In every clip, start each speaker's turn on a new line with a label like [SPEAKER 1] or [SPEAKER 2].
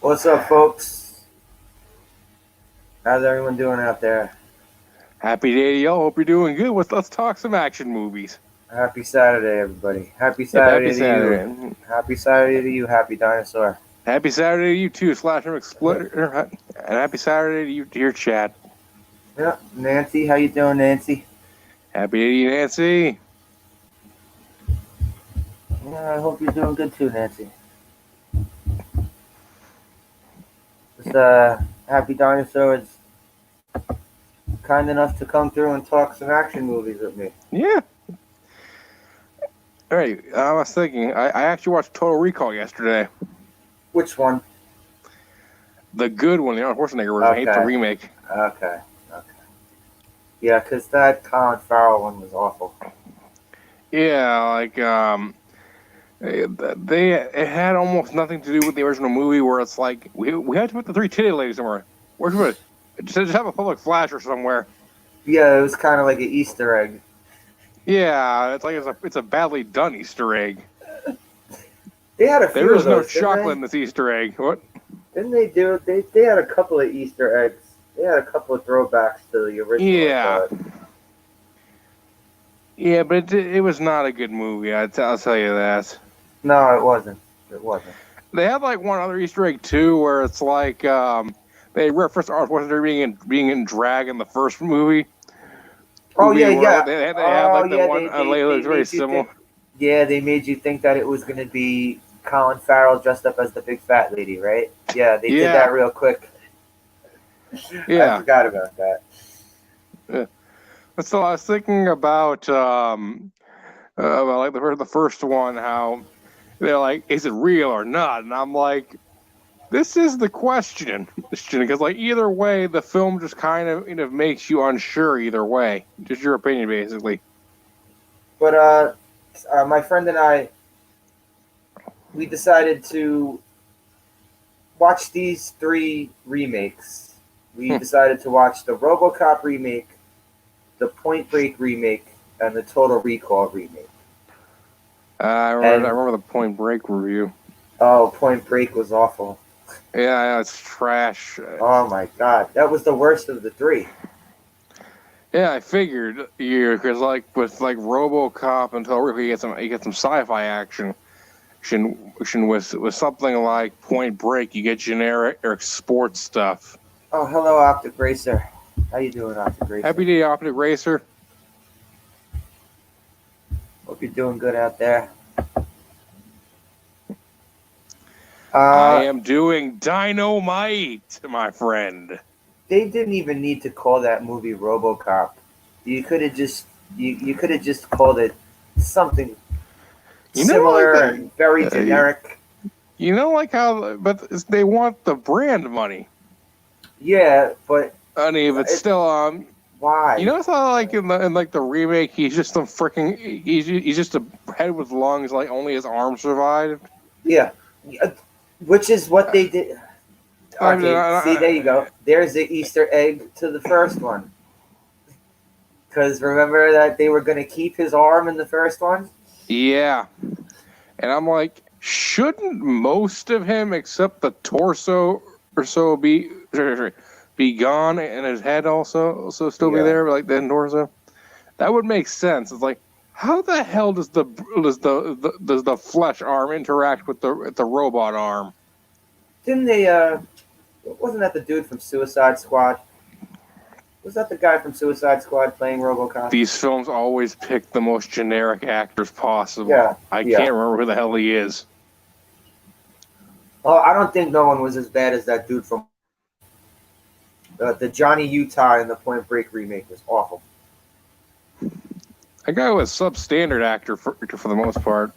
[SPEAKER 1] What's up, folks? How's everyone doing out there?
[SPEAKER 2] Happy day to y'all. Hope you're doing good. Let's talk some action movies.
[SPEAKER 1] Happy Saturday, everybody. Happy
[SPEAKER 2] Yep, happy
[SPEAKER 1] Saturday to you.
[SPEAKER 2] Saturday.
[SPEAKER 1] Happy Saturday to you, Happy Dinosaur.
[SPEAKER 2] Happy Saturday to you too, Slasher Exploder. And happy Saturday to you, dear chat.
[SPEAKER 1] Yeah, Nancy, how you doing, Nancy?
[SPEAKER 2] Happy day to you, Nancy.
[SPEAKER 1] Yeah, I hope you're doing good too, Nancy. This Happy Dinosaur is kind enough to come through and talk some action movies with me.
[SPEAKER 2] Yeah. All right. I was thinking. I actually watched Total Recall yesterday.
[SPEAKER 1] Which one?
[SPEAKER 2] The good one, the Arnold Schwarzenegger version. I hate the remake.
[SPEAKER 1] Okay. Yeah, because that Colin Farrell one was awful.
[SPEAKER 2] Yeah, like it had almost nothing to do with the original movie, where it's like we had to put the three titty ladies somewhere. Where's it? Just have a public flasher somewhere.
[SPEAKER 1] Yeah, it was kind of like an Easter egg.
[SPEAKER 2] Yeah, it's like it's a badly done Easter egg.
[SPEAKER 1] They had a few
[SPEAKER 2] There is
[SPEAKER 1] of those,
[SPEAKER 2] no chocolate in this Easter egg. What?
[SPEAKER 1] Didn't they do? They had a couple of Easter eggs. They had a couple of throwbacks to the original.
[SPEAKER 2] Yeah. Yeah, but it was not a good movie. I'll tell you that.
[SPEAKER 1] No, it wasn't. It wasn't.
[SPEAKER 2] They had like one other Easter egg too, where it's like they referenced Arnold Schwarzenegger being in drag in the first movie.
[SPEAKER 1] Oh yeah.
[SPEAKER 2] They had like the one Layla very similar.
[SPEAKER 1] They made you think that it was going to be Colin Farrell dressed up as the big fat lady, right? Yeah, they did that real quick.
[SPEAKER 2] Yeah,
[SPEAKER 1] I forgot about that.
[SPEAKER 2] Yeah. So I was thinking about like the first one, how they're like, is it real or not? And I'm like, this is the question, because like either way, the film just kind of makes you unsure either way. Just your opinion, basically.
[SPEAKER 1] But my friend and I, we decided to watch these three remakes. We decided to watch the RoboCop remake, the Point Break remake, and the Total Recall remake.
[SPEAKER 2] I remember the Point Break review.
[SPEAKER 1] Oh, Point Break was awful.
[SPEAKER 2] Yeah, it's trash.
[SPEAKER 1] Oh my god, that was the worst of the three.
[SPEAKER 2] Yeah, I figured, because like with like RoboCop and Total Recall, you get some sci-fi action. With something like Point Break, you get generic sports stuff.
[SPEAKER 1] Oh, hello, Optic Racer. How you doing, Optic Racer?
[SPEAKER 2] Happy day, Optic Racer.
[SPEAKER 1] Hope you're doing good out there.
[SPEAKER 2] I am doing dynamite, my friend.
[SPEAKER 1] They didn't even need to call that movie RoboCop. You could have just called it something similar and very generic.
[SPEAKER 2] You know, like how, but they want the brand money.
[SPEAKER 1] Yeah, but
[SPEAKER 2] I mean, but still,
[SPEAKER 1] why?
[SPEAKER 2] You know, it's not like in the remake, he's just he's just a head with lungs, like only his arm survived.
[SPEAKER 1] Yeah, which is what they did. Okay, see, there you go. There's the Easter egg to the first one. Because remember that they were going to keep his arm in the first one?
[SPEAKER 2] Yeah. And I'm like, shouldn't most of him, except the torso or so, be gone, and his head also still be there, like the torso? That would make sense. It's like, how the hell does the flesh arm interact with the robot arm?
[SPEAKER 1] Didn't they? Wasn't that the dude from Suicide Squad? Was that the guy from Suicide Squad playing RoboCop?
[SPEAKER 2] These films always pick the most generic actors possible.
[SPEAKER 1] Yeah,
[SPEAKER 2] I can't remember who the hell he is.
[SPEAKER 1] Oh, I don't think no one was as bad as that dude from the Johnny Utah in the Point Break remake was awful.
[SPEAKER 2] That guy was substandard actor for the most part.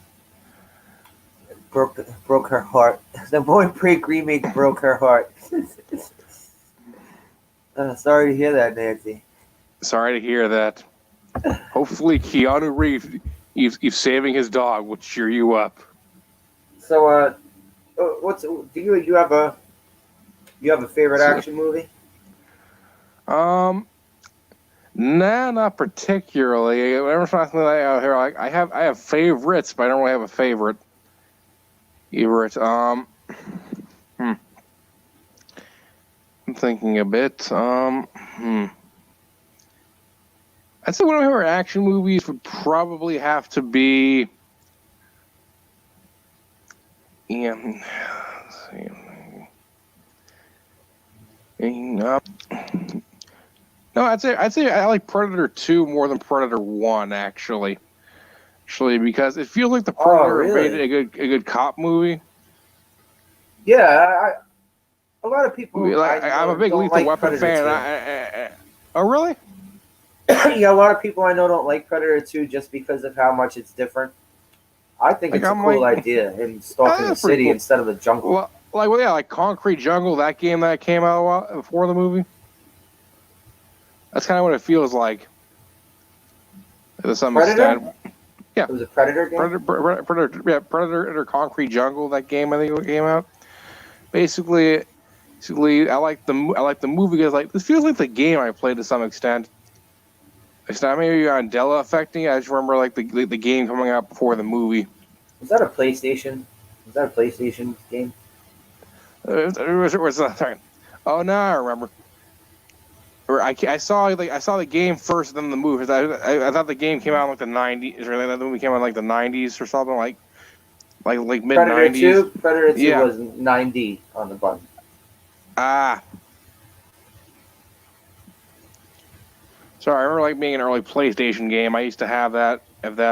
[SPEAKER 1] Broke her heart. The Point Break remake broke her heart. Sorry to hear that, Nancy.
[SPEAKER 2] Sorry to hear that. Hopefully, Keanu Reeves, he's saving his dog, will cheer you up.
[SPEAKER 1] So, do you have a favorite action movie?
[SPEAKER 2] Nah, not particularly. Whenever something like out here, I have favorites, but I don't really have a favorite. I'm thinking a bit. I'd say one of my favorite action movies would probably have to be. Yeah. Let's see. No, I'd say I like Predator 2 more than Predator 1 actually. Because it feels like the Predator invaded a good cop movie.
[SPEAKER 1] Yeah, a lot of people.
[SPEAKER 2] I'm a big Lethal Weapon fan. Oh, really?
[SPEAKER 1] Yeah, a lot of people I know don't like Predator 2 just because of how much it's different. I think it's a cool idea in stalking the city cool. Instead of the jungle.
[SPEAKER 2] Like Concrete Jungle, that game that came out a while before the movie. That's kind of what it feels like. To some extent. Yeah.
[SPEAKER 1] It was a Predator game?
[SPEAKER 2] Predator Concrete Jungle, that game I think it came out. Basically, I like the movie because like this feels like the game I played to some extent. It's not maybe Mandela affecting it. I just remember like the game coming out before the movie.
[SPEAKER 1] Was that a PlayStation? Was that a PlayStation game?
[SPEAKER 2] Oh no, I remember. I saw the game first, then the movie. I thought the game came out in like the 90s, or the movie came out in like the 90s or something, like mid 90s.
[SPEAKER 1] Predator 2 was 90 on the button.
[SPEAKER 2] Ah. Sorry, I remember like being an early PlayStation game. I used to have that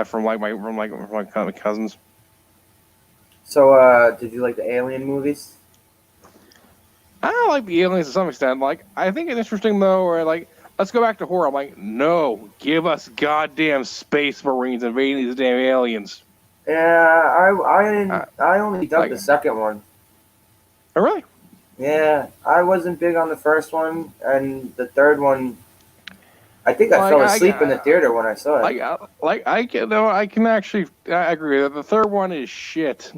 [SPEAKER 2] from my cousins.
[SPEAKER 1] So, did you like the Alien movies?
[SPEAKER 2] I don't like the aliens to some extent. Like, I think it's interesting though, where like, let's go back to horror. I'm like, no, give us goddamn space marines invading these damn aliens.
[SPEAKER 1] Yeah, I only dug the second one.
[SPEAKER 2] Oh, really?
[SPEAKER 1] Yeah, I wasn't big on the first one, and the third one. I think I fell asleep in the theater when I saw it.
[SPEAKER 2] I can actually I agree that the third one is shit.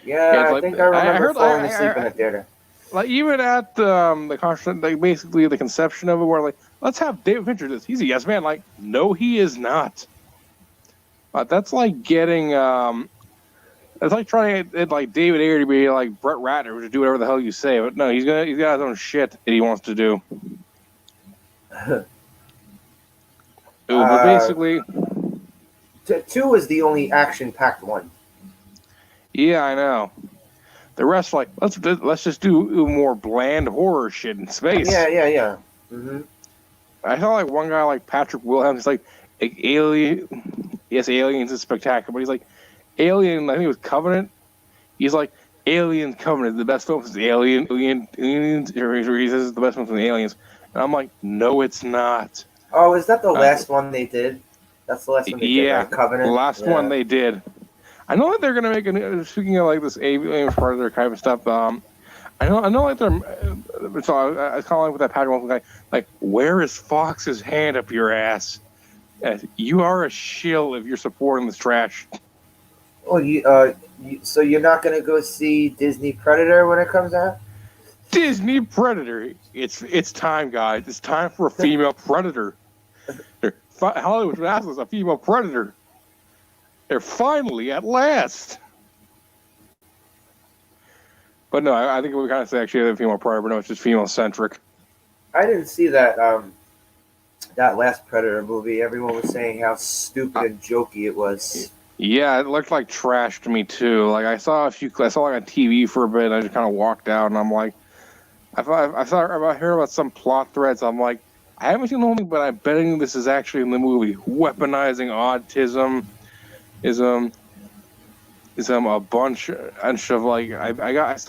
[SPEAKER 1] Yeah, I think I remember falling asleep in the theater.
[SPEAKER 2] Like even at the concept, like basically the conception of it, where like let's have David Fincher this. He's a yes man. Like no, he is not. That's like getting it's like trying to get like David Ayer to be like Brett Ratner to do whatever the hell you say. But no, he's got his own shit that he wants to do. But basically,
[SPEAKER 1] 2 is the only action-packed one.
[SPEAKER 2] Yeah, I know. The rest, like, let's just do more bland horror shit in space.
[SPEAKER 1] Yeah. Mm-hmm.
[SPEAKER 2] I saw like one guy like Patrick Wilhelm. He's like Alien. Yes, Aliens is spectacular, but he's like Alien. I think it was Covenant. He's like Alien Covenant. The best film is Aliens. Or he says it's the best film from the Aliens, and I'm like, no, it's not.
[SPEAKER 1] Oh, is that the last one they did? That's the last one they did, right? Covenant?
[SPEAKER 2] The last one they did. I know that they're going to make speaking of like this Alien Predator kind of stuff, I know like they're, so I was calling with that Patrick Wilson guy, like, where is Fox's hand up your ass? You are a shill if you're supporting this trash.
[SPEAKER 1] Oh, so you're not going to go see Disney Predator when it comes out?
[SPEAKER 2] Disney Predator. It's time, guys. It's time for a female Predator. Hollywood's been asking us a female Predator. They're finally at last. But no, I think we kind of say actually a female Predator, but no, it's just female centric.
[SPEAKER 1] I didn't see that that last Predator movie. Everyone was saying how stupid and jokey it was.
[SPEAKER 2] Yeah, it looked like trash to me too. Like I saw like on TV for a bit, and I just kind of walked out, and I'm like, I heard about some plot threads. I'm like, I haven't seen the whole thing, but I'm betting this is actually in the movie. Weaponizing autism is a bunch of like I got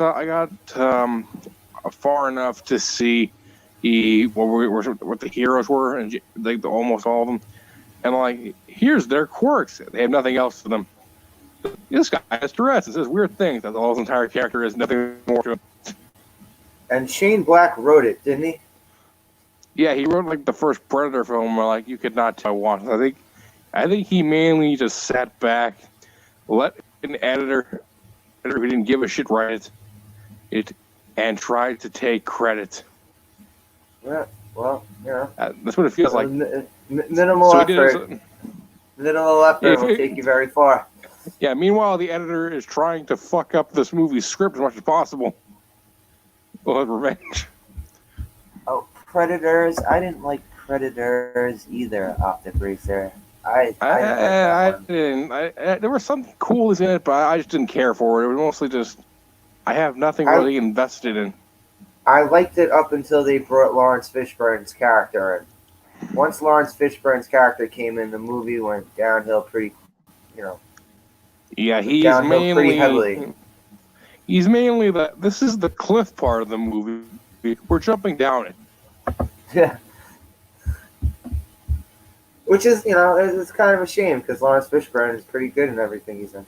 [SPEAKER 2] far enough to see what the heroes were, and like almost all of them, and like here's their quirks. They have nothing else to them. This guy has Tourette's and says weird things. That's all his entire character is. Nothing more to him.
[SPEAKER 1] And Shane Black wrote it, didn't he?
[SPEAKER 2] Yeah, he wrote like the first Predator film where like you could not tell what. I think he mainly just sat back, let an editor who didn't give a shit write it, and tried to take credit.
[SPEAKER 1] Yeah, well, yeah.
[SPEAKER 2] That's what it feels like.
[SPEAKER 1] Minimal effort. Minimal effort will take you very far.
[SPEAKER 2] Yeah. Meanwhile, the editor is trying to fuck up this movie's script as much as possible. Well, revenge.
[SPEAKER 1] Predators. I didn't like Predators either. Optic Racer. I didn't like that
[SPEAKER 2] I
[SPEAKER 1] one.
[SPEAKER 2] didn't. There was something cool in it, but I just didn't care for it. It was mostly just I have nothing
[SPEAKER 1] I
[SPEAKER 2] really invested in.
[SPEAKER 1] I liked it up until they brought Lawrence Fishburne's character in. Once Lawrence Fishburne's character came in, the movie went downhill pretty, you know,
[SPEAKER 2] Yeah,
[SPEAKER 1] went downhill pretty heavily.
[SPEAKER 2] he's mainly the. This is the cliff part of the movie. We're jumping down it.
[SPEAKER 1] Yeah. Which is, it's kind of a shame because Lawrence Fishburne is pretty good in everything he's in.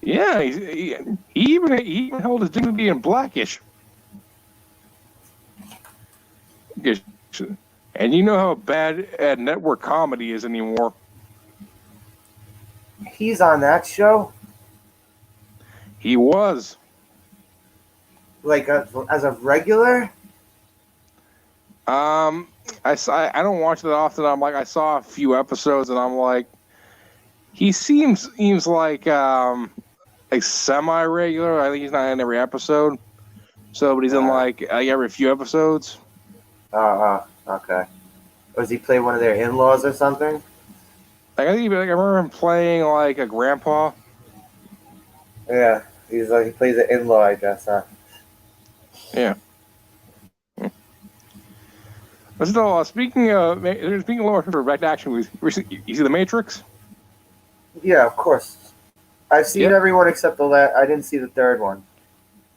[SPEAKER 2] Yeah, he even held his dignity in Blackish. And you know how bad network comedy is anymore.
[SPEAKER 1] He's on that show,
[SPEAKER 2] He was.
[SPEAKER 1] like as a regular.
[SPEAKER 2] I don't watch it often. I saw a few episodes, and I'm like, he seems like semi-regular. I think he's not in every episode. So, but he's in like every few episodes.
[SPEAKER 1] Okay. Does he play one of their in-laws or something?
[SPEAKER 2] I remember him playing like a grandpa.
[SPEAKER 1] Yeah, he plays an in-law, I guess, huh?
[SPEAKER 2] Yeah. But still, speaking of back to action movies, you see The Matrix?
[SPEAKER 1] Yeah, of course. I've seen everyone except the last. I didn't see the third one.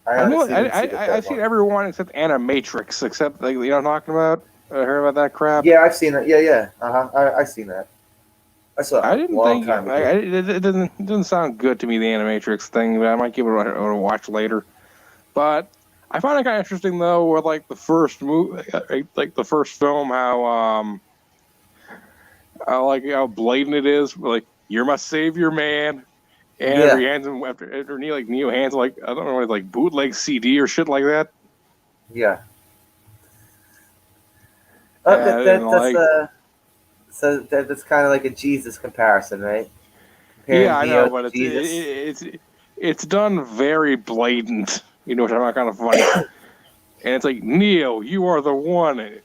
[SPEAKER 2] I've seen everyone except Animatrix, except like, you know what I'm talking about? Heard about that crap?
[SPEAKER 1] Yeah, I've seen it. Yeah. I've seen that. I saw it
[SPEAKER 2] I didn't
[SPEAKER 1] long
[SPEAKER 2] think
[SPEAKER 1] time ago.
[SPEAKER 2] it didn't sound good to me, the Animatrix thing, but I might give it a watch later. But I find it kind of interesting though, with like the first movie, like the first film, how how blatant it is. Like, you're my savior, man. And
[SPEAKER 1] Yeah.
[SPEAKER 2] he hands him after Neo hands like, I don't know, like bootleg CD or shit like that.
[SPEAKER 1] Yeah. That's kind of like a Jesus comparison, right? Comparing
[SPEAKER 2] I
[SPEAKER 1] Neo
[SPEAKER 2] know,
[SPEAKER 1] to
[SPEAKER 2] but
[SPEAKER 1] Jesus.
[SPEAKER 2] it's done very blatant. You know, which I find kind of funny. And it's like, Neo, you are the one,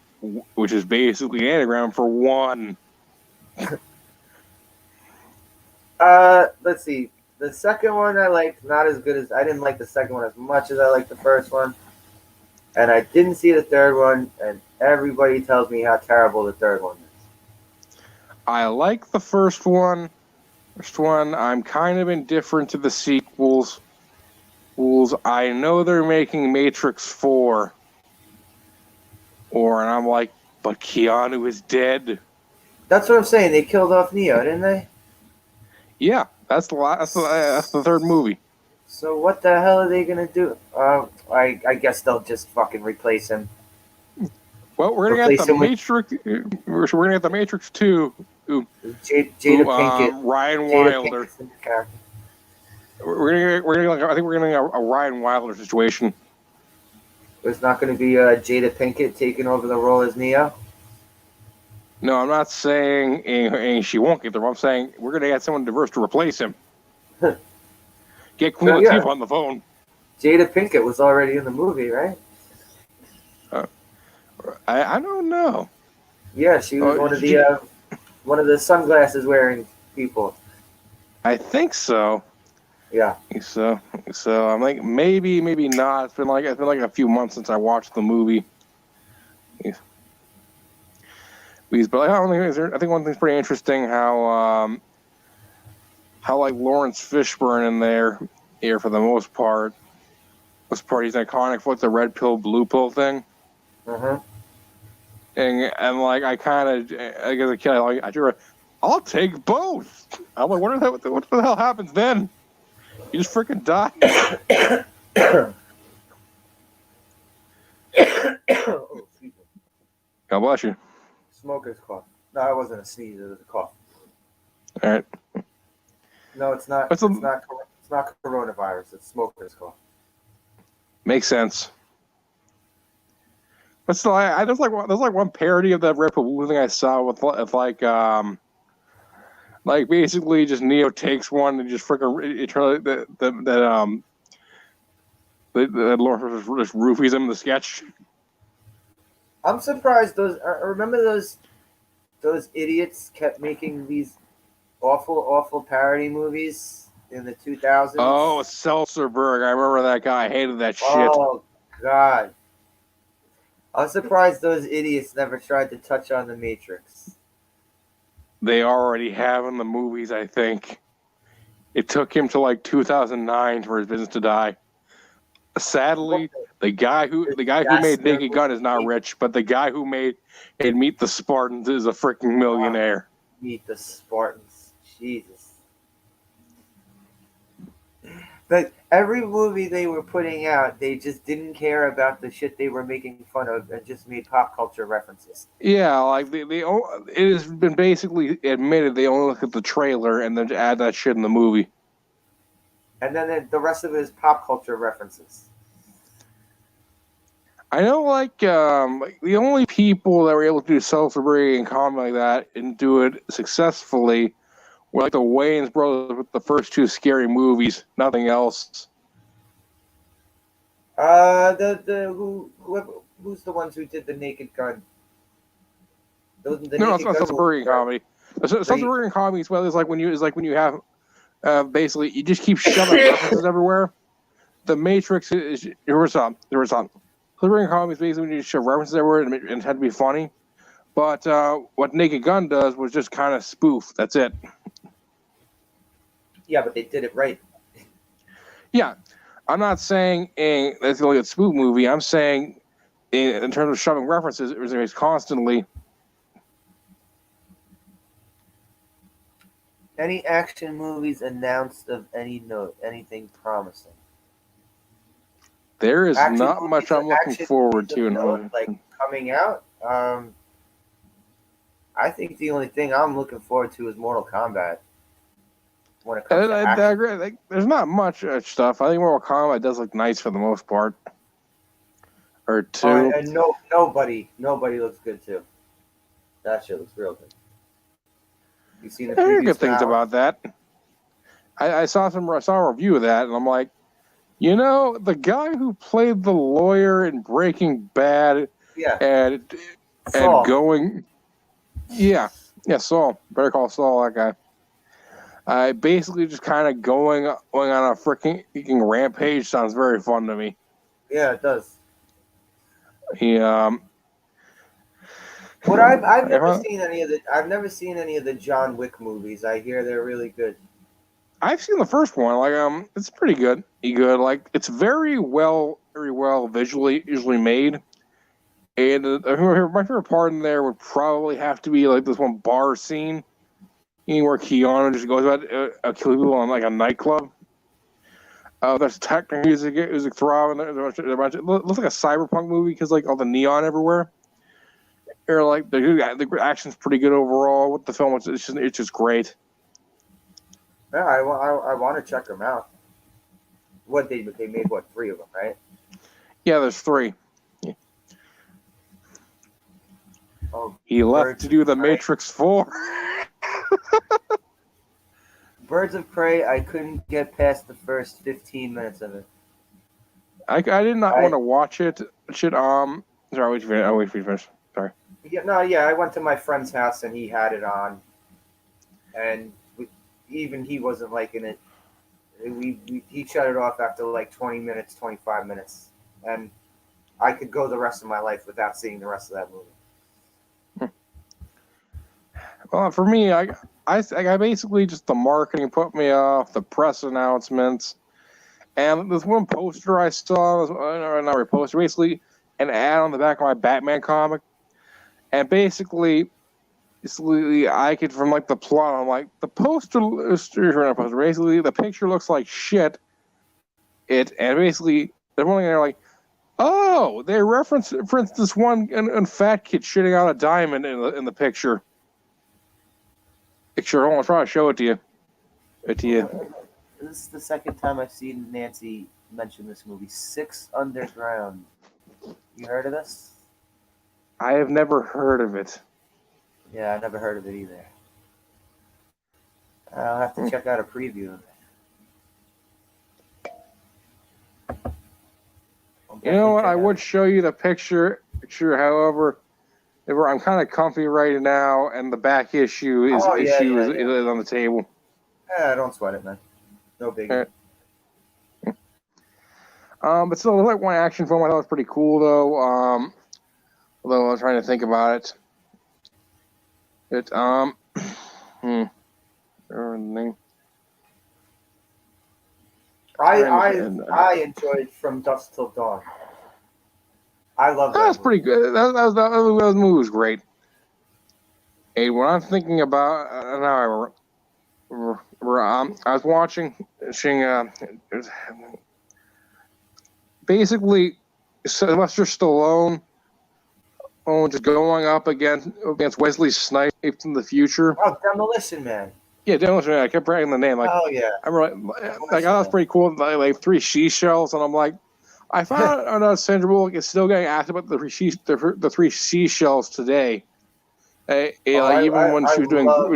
[SPEAKER 2] which is basically an anagram for one.
[SPEAKER 1] Let's see. The second one I liked, not as good as I didn't like the second one as much as I liked the first one, and I didn't see the third one. And everybody tells me how terrible the third one is.
[SPEAKER 2] I like the first one. I'm kind of indifferent to the sequels. I know they're making Matrix 4. And I'm like, but Keanu is dead.
[SPEAKER 1] That's what I'm saying. They killed off Neo, didn't they?
[SPEAKER 2] Yeah, that's the third movie.
[SPEAKER 1] So what the hell are they gonna do? I guess they'll just fucking replace him.
[SPEAKER 2] Well, we're gonna get the Matrix. We're gonna get the Matrix 2.
[SPEAKER 1] Jada Pinkett,
[SPEAKER 2] Ryan Wilder. I think we're gonna get a Ryan Wilder situation.
[SPEAKER 1] There's not going to be Jada Pinkett taking over the role as Neo?
[SPEAKER 2] No, I'm not saying she won't get the role. I'm saying we're going to get someone diverse to replace him. Get Queen Latifah on the phone.
[SPEAKER 1] Jada Pinkett was already in the movie, right?
[SPEAKER 2] I don't know.
[SPEAKER 1] Yeah, she was one of the sunglasses wearing people.
[SPEAKER 2] I think so.
[SPEAKER 1] Yeah.
[SPEAKER 2] So I'm like, maybe not. It's been like a few months since I watched the movie. Yeah. But I think one thing's pretty interesting how like Lawrence Fishburne in there here for the most part. He's iconic for the red pill, blue pill thing.
[SPEAKER 1] Uh-huh.
[SPEAKER 2] And like I as a kid, I'll take both. I'm like, what the hell happens then? You just freaking die.
[SPEAKER 1] Oh, excuse me.
[SPEAKER 2] God bless you.
[SPEAKER 1] Smoker's cough. No, it wasn't a sneeze. It was a cough.
[SPEAKER 2] All right.
[SPEAKER 1] No, it's not. It's not coronavirus. It's smoker's cough.
[SPEAKER 2] Makes sense. But still, there's like one parody of that Red Pill thing I saw with like basically just Neo takes one and just freaking eternally that Lawrence just roofies him in the sketch.
[SPEAKER 1] I'm surprised those. Remember those idiots kept making these awful parody movies in the 2000s.
[SPEAKER 2] Oh, Seltzerberg. I remember that guy. I hated that shit.
[SPEAKER 1] Oh God, I'm surprised those idiots never tried to touch on the Matrix.
[SPEAKER 2] They already have in the movies, I think. It took him to like 2009 for his business to die. Sadly, the guy who made
[SPEAKER 1] Disaster
[SPEAKER 2] Naked Gun is not rich, but the guy who made Meet the Spartans is a freaking millionaire.
[SPEAKER 1] Meet the Spartans. Jesus. But every movie they were putting out, they just didn't care about the shit they were making fun of and just made pop culture references.
[SPEAKER 2] Yeah, like it has been basically admitted they only look at the trailer and then add that shit in the movie.
[SPEAKER 1] And then the rest of it is pop culture references.
[SPEAKER 2] I know, like the only people that were able to do self-liberating and comedy like that and do it successfully were like the Wayans brothers with the first two Scary movies. Nothing else.
[SPEAKER 1] Who's the ones who did the Naked Gun?
[SPEAKER 2] No, it's not self-liberating comedy. Self-liberating comedy is like when you have basically you just keep shoving references everywhere. The Matrix is here's something. Self-liberating comedy is basically when you shove references everywhere and it had to be funny. But what Naked Gun does was just kind of spoof. That's it.
[SPEAKER 1] Yeah, but they did it right.
[SPEAKER 2] Yeah, I'm not saying that's only a spoof movie. I'm saying in terms of shoving references, it was constantly.
[SPEAKER 1] Any action movies announced of any note? Anything promising?
[SPEAKER 2] There is not much I'm looking forward to.
[SPEAKER 1] Like coming out. I think the only thing I'm looking forward to is Mortal Kombat. When it comes to action.
[SPEAKER 2] I agree. Like, there's not much stuff. I think Mortal Kombat does look nice for the most part. Or two.
[SPEAKER 1] And nobody looks good too. That shit looks real good. You seen the previews?
[SPEAKER 2] Good things about that. I saw a review of that, and I'm like, the guy who played the lawyer in Breaking Bad, and going, Saul. Better call Saul, that guy. Basically just kind of going on a freaking rampage sounds very fun to me.
[SPEAKER 1] Yeah, it does.
[SPEAKER 2] Yeah.
[SPEAKER 1] But I've never seen any of the John Wick movies. I hear they're really good.
[SPEAKER 2] I've seen the first one. Like it's pretty good. Like it's very well visually made. And my favorite part in there would probably have to be like this one bar scene. Where Keanu just goes about killing people on like a nightclub. There's techno music throbbing. It looks like a cyberpunk movie because like all the neon everywhere. Or like the action's pretty good overall with the film. It's just great.
[SPEAKER 1] Yeah, I want to check them out. What they made 3 of them, right?
[SPEAKER 2] Yeah, there's 3.
[SPEAKER 1] Oh,
[SPEAKER 2] he left to do the Matrix 4.
[SPEAKER 1] Birds of Prey, I couldn't get past the first 15 minutes of it.
[SPEAKER 2] I did not want to watch it. Sorry, I'll wait for you to finish. Sorry.
[SPEAKER 1] Yeah, I went to my friend's house and he had it on, and even he wasn't liking it. He shut it off after like 20 minutes, 25 minutes, and I could go the rest of my life without seeing the rest of that movie.
[SPEAKER 2] Well, for me, I basically just the marketing put me off, the press announcements, and this one poster I saw, not a poster, basically an ad on the back of my Batman comic, and basically I could from like the plot, I'm like the poster, basically the picture looks like shit. And basically they're one they're like, oh, they reference for instance one fat kid shitting out a diamond in the picture. Hold on, I'll try to show it to you.
[SPEAKER 1] This is the second time I've seen Nancy mention this movie. 6 Underground. You heard of this?
[SPEAKER 2] I have never heard of it.
[SPEAKER 1] Yeah, I never heard of it either. I'll have to check out a preview of it.
[SPEAKER 2] You know what? I would show you the picture. sure. However, I'm kind of comfy right now, and the back issue is is on the table.
[SPEAKER 1] Yeah, don't sweat it, man. No biggie.
[SPEAKER 2] But still, like one action film I thought was pretty cool though. Although I was trying to think about it. Name.
[SPEAKER 1] I enjoyed From Dusk Till Dawn. I love that.
[SPEAKER 2] That was pretty good. That movie was great. Hey, what I'm thinking about now, I was watching basically Sylvester Stallone, just going up against Wesley Snipes in the future.
[SPEAKER 1] Oh, Demolition Man.
[SPEAKER 2] Yeah, Demolition Man. I kept writing the name.
[SPEAKER 1] Oh yeah.
[SPEAKER 2] I remember, that was pretty cool. Like 3 seashells, and I'm like, I found out Sandra Bullock is still getting asked about the 3 seashells today. Even when she was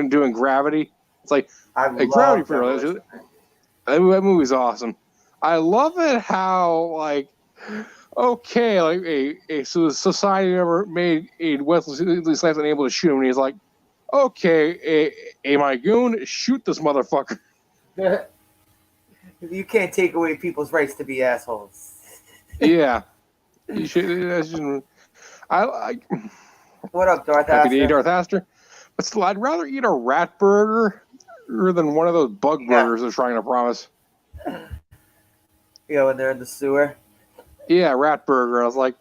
[SPEAKER 2] doing Gravity, it's like Gravity for her. That movie's awesome. I love it how so the society never made Wesley Snipes unable to shoot him, and he's like, okay, my goon, shoot this motherfucker.
[SPEAKER 1] You can't take away people's rights to be assholes.
[SPEAKER 2] Yeah. You should.
[SPEAKER 1] What up, Darth Astor?
[SPEAKER 2] I could eat Darth Astor. But still, I'd rather eat a rat burger than one of those bug burgers they're trying to promise.
[SPEAKER 1] When they're in the sewer.
[SPEAKER 2] Yeah, rat burger. I was like,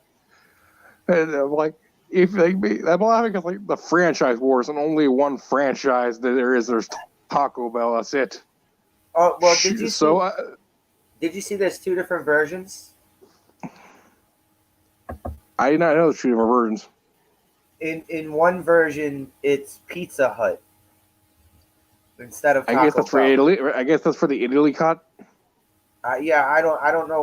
[SPEAKER 2] if I'm laughing because the franchise wars, and only one franchise that there's Taco Bell. That's it.
[SPEAKER 1] Oh well, did you see there's 2 different versions?
[SPEAKER 2] I did not know there's 2 different versions.
[SPEAKER 1] In one version, it's Pizza Hut instead of Taco Bell.
[SPEAKER 2] I guess that's for Italy. I guess that's for the Italy cut.
[SPEAKER 1] I don't know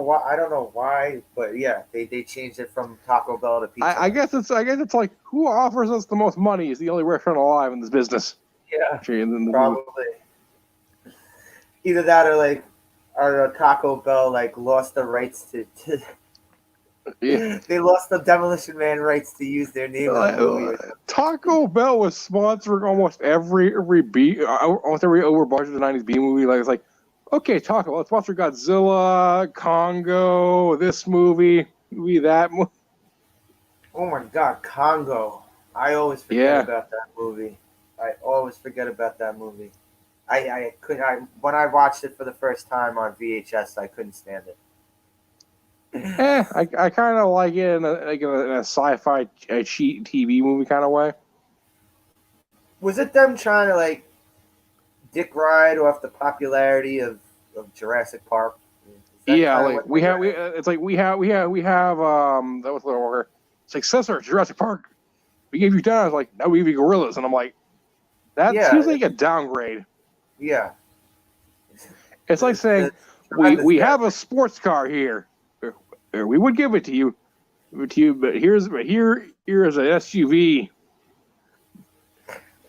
[SPEAKER 1] why, but yeah, they changed it from Taco Bell to Pizza Hut.
[SPEAKER 2] I guess it's like who offers us the most money is the only restaurant alive in this business.
[SPEAKER 1] Yeah, probably. Either that or Taco Bell lost the rights to yeah. They lost the Demolition Man rights to use their name.
[SPEAKER 2] Taco Bell was sponsoring almost every over budget 90s B movie. It's like, okay, Taco, let's sponsor Godzilla, Congo, this movie, that movie.
[SPEAKER 1] Oh my God, Congo! I always forget about that movie. When I watched it for the first time on VHS, I couldn't stand it.
[SPEAKER 2] I kind of like it in a sci-fi cheat TV movie kind of way.
[SPEAKER 1] Was it them trying to dick ride off the popularity of Jurassic Park?
[SPEAKER 2] Yeah, we have that was our successor, Jurassic Park. We gave you dinosaurs, now we give you gorillas, and I'm like, that seems like a downgrade.
[SPEAKER 1] Yeah,
[SPEAKER 2] it's like saying we have a sports car here. We would give it to you, but here is an SUV.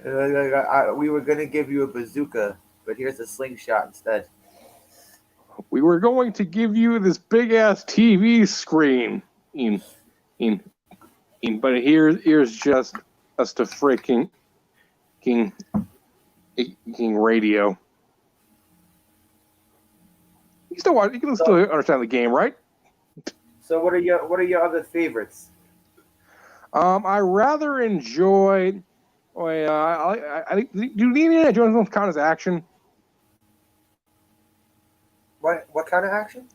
[SPEAKER 1] We were going to give you a bazooka, but here's a slingshot instead.
[SPEAKER 2] We were going to give you this big ass TV screen, but here's just a freaking radio. You can still understand the game, right?
[SPEAKER 1] So what are your other favorites?
[SPEAKER 2] I rather enjoy. I think do Indiana Jones count as action?
[SPEAKER 1] What kind of action?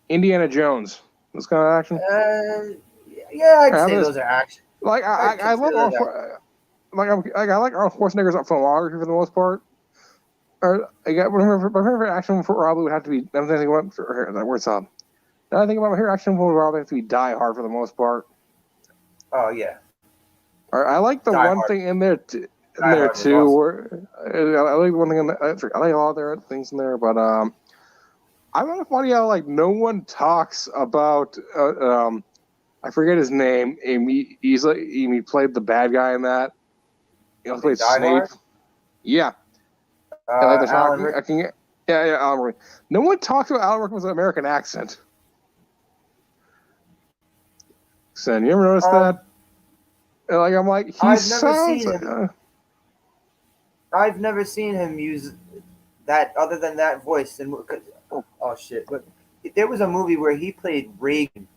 [SPEAKER 2] Indiana Jones. This kind of action?
[SPEAKER 1] Yeah, I'd say those are action.
[SPEAKER 2] I love I like Arnold Schwarzenegger's filmography for the most part. Or my favorite action for probably would have to be. I'm thinking about where's up. Now I think about my favorite action movie would probably have to be Die Hard for the most part.
[SPEAKER 1] Oh yeah.
[SPEAKER 2] I like the one thing in there too. Awesome. I like one thing in there. I like a lot of their things in there, but I find it funny how no one talks about. I forget his name. He played the bad guy in that. He also played Snape. Hard? Yeah.
[SPEAKER 1] Alan Rickman.
[SPEAKER 2] Alan Rickman. No one talks about Alan Rickman with an American accent. accent. You ever notice that? And, like, I'm like, he sounds.
[SPEAKER 1] I've never seen him use that other than that voice. And oh shit! But there was a movie where he played Reagan.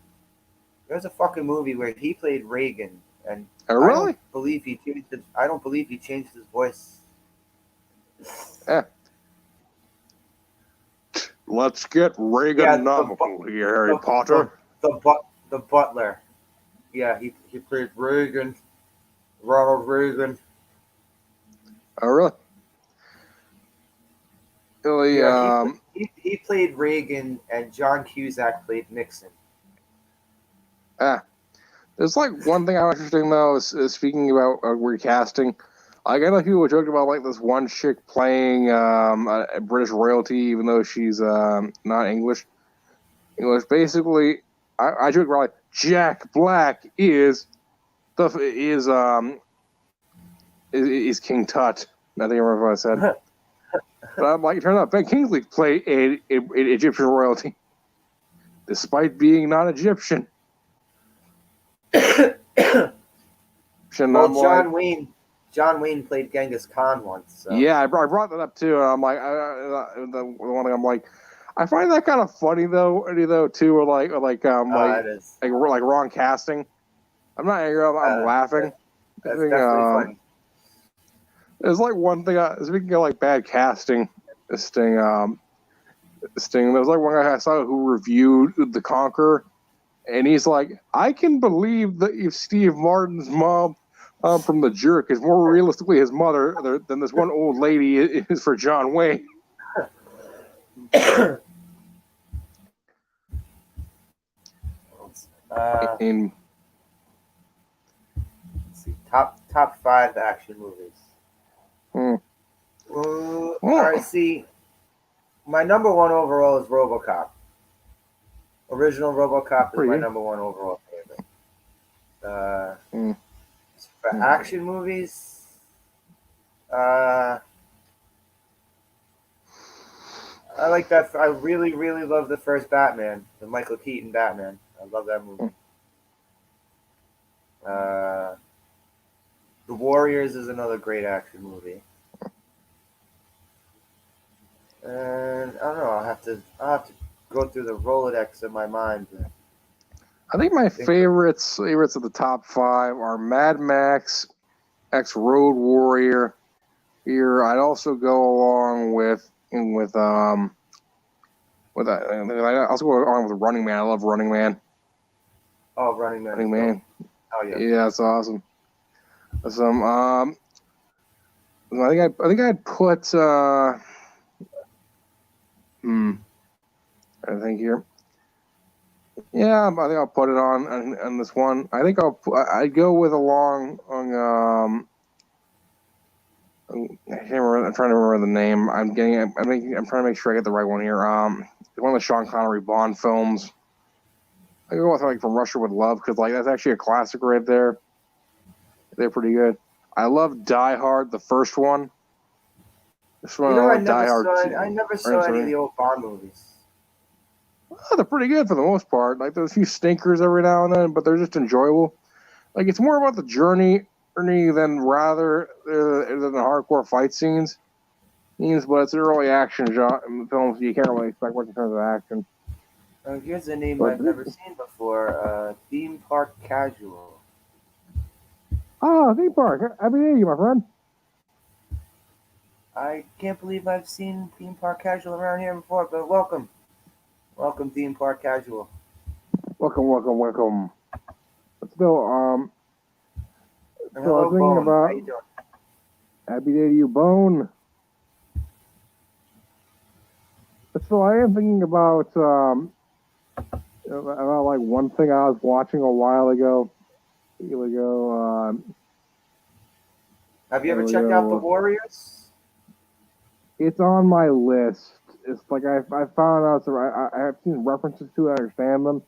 [SPEAKER 1] There was a fucking movie where he played Reagan, and
[SPEAKER 2] really?
[SPEAKER 1] I don't believe he changed his. I don't believe he changed his voice.
[SPEAKER 2] Yeah. Let's get Reaganomical here, Harry Potter.
[SPEAKER 1] The butler. Yeah, he played Reagan, Ronald Reagan.
[SPEAKER 2] Oh, really? Really?
[SPEAKER 1] Yeah, he played Reagan, and John Cusack played Nixon.
[SPEAKER 2] There's like one thing I'm interesting though is speaking about recasting. Like, I know people joked about like this one chick playing a British royalty, even though she's not English. Basically, I joke about like Jack Black is King Tut. I think I remember what I said. But I'm like, it turns out Ben Kingsley played an Egyptian royalty, despite being not Egyptian.
[SPEAKER 1] Well, John Wayne played Genghis Khan once. So.
[SPEAKER 2] Yeah, I brought that up too, and I'm like, the one thing I'm like, I find that kind of funny though too, or like wrong casting. I'm not angry. I'm laughing.
[SPEAKER 1] That's definitely funny.
[SPEAKER 2] There's like one thing. Speaking of like bad casting, Sting. There was like one guy I saw who reviewed The Conqueror, and he's like, I can believe that if Steve Martin's mom from The Jerk is more realistically his mother than this one old lady is for John Wayne.
[SPEAKER 1] Let's see, top 5 action movies. All right, see, my number 1 overall is RoboCop. Original RoboCop is my number 1 overall favorite. For action movies, I like that. I really, really love the first Batman, the Michael Keaton Batman. I love that movie. The Warriors is another great action movie. And I don't know. I'll have to go through the Rolodex in my mind.
[SPEAKER 2] I think my favorites of the top 5 are Mad Max, X Road Warrior. Here, I'd also go along with I also go along with Running Man. I love Running Man.
[SPEAKER 1] Oh, Running Man.
[SPEAKER 2] Running Man.
[SPEAKER 1] Oh yeah.
[SPEAKER 2] Yeah, that's awesome. I think I'd put I think here. Yeah, I think I'll put it on this one. I think I'd go with I'm trying to remember the name. I'm trying to make sure I get the right one here. One of the Sean Connery Bond films. I go with like From Russia with Love because like that's actually a classic right there. They're pretty good. I love Die Hard, the first one.
[SPEAKER 1] I never saw any of the old Bond movies.
[SPEAKER 2] Oh, they're pretty good for the most part. Like there's a few stinkers every now and then, but they're just enjoyable. Like it's more about the journey than than the hardcore fight scenes. But it's an early action genre films. So you can't really expect much in terms of action.
[SPEAKER 1] Here's a name I've never seen before. Theme Park Casual.
[SPEAKER 2] Oh, Theme Park. Happy to hear you, my friend.
[SPEAKER 1] I can't believe I've seen Theme Park Casual around here before, but welcome. Welcome, Theme Park Casual.
[SPEAKER 2] Welcome. But still,
[SPEAKER 1] hello,
[SPEAKER 2] I was thinking
[SPEAKER 1] Bone.
[SPEAKER 2] about
[SPEAKER 1] How you doing?
[SPEAKER 2] Happy Day to You, Bone. But still, I am thinking about like one thing I was watching a while ago.
[SPEAKER 1] Have you ever checked out The Warriors?
[SPEAKER 2] It's on my list. It's like I found out. So I have seen references to it. I understand them.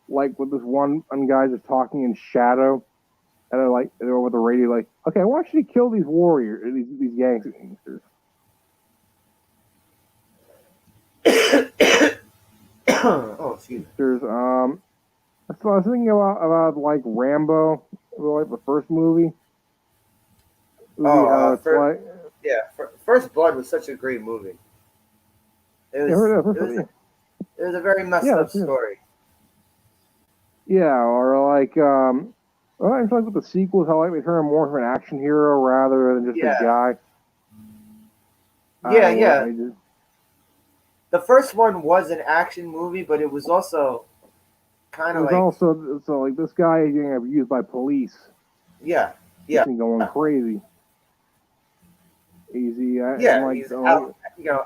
[SPEAKER 2] Like with this one guy just talking in shadow, and they're over the radio. Like, okay, I want you to kill these warriors, these gangsters.
[SPEAKER 1] Oh, excuse me.
[SPEAKER 2] I So I was thinking about like Rambo, like the first movie.
[SPEAKER 1] Oh,
[SPEAKER 2] It's like
[SPEAKER 1] First Blood was such a great movie. It
[SPEAKER 2] you
[SPEAKER 1] was
[SPEAKER 2] heard of the
[SPEAKER 1] it
[SPEAKER 2] first
[SPEAKER 1] was
[SPEAKER 2] movie?
[SPEAKER 1] it was a very messed
[SPEAKER 2] Yeah,
[SPEAKER 1] up
[SPEAKER 2] that's good.
[SPEAKER 1] story.
[SPEAKER 2] Yeah, or like well, I feel like with the sequels, I like they turn him more of an action hero rather than just a
[SPEAKER 1] Yeah,
[SPEAKER 2] guy. I
[SPEAKER 1] yeah,
[SPEAKER 2] don't know.
[SPEAKER 1] yeah. The first one was an action movie, but it was also kind
[SPEAKER 2] It
[SPEAKER 1] of
[SPEAKER 2] was
[SPEAKER 1] like
[SPEAKER 2] also so like this guy is getting abused by police.
[SPEAKER 1] yeah,
[SPEAKER 2] Gets
[SPEAKER 1] yeah,
[SPEAKER 2] me going crazy. Easy and
[SPEAKER 1] yeah.
[SPEAKER 2] like
[SPEAKER 1] He's out,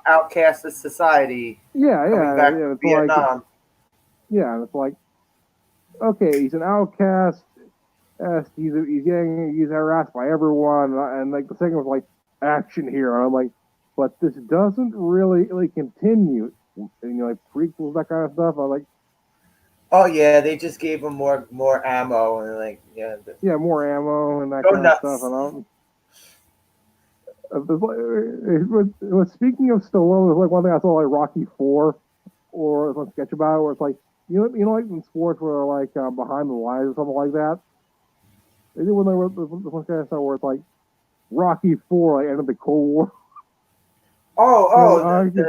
[SPEAKER 1] outcast of society, coming back
[SPEAKER 2] yeah.
[SPEAKER 1] from Vietnam.
[SPEAKER 2] And it's like okay, he's an outcast. He's harassed by everyone, and like the second was like action hero. And I'm like, but this doesn't really like continue. Like prequels, that kind of stuff. I'm like,
[SPEAKER 1] Oh yeah, they just gave him more ammo and like
[SPEAKER 2] yeah, more ammo and that
[SPEAKER 1] go
[SPEAKER 2] kind of stuff.
[SPEAKER 1] nuts.
[SPEAKER 2] And speaking of Stallone, it's like one thing I saw like Rocky Four or some sketch about it, where it's like like in sports where like behind the lines or something like that. They did when they were the one kind of stuff where it's like Rocky Four, like ended the Cold War.
[SPEAKER 1] Oh,
[SPEAKER 2] I can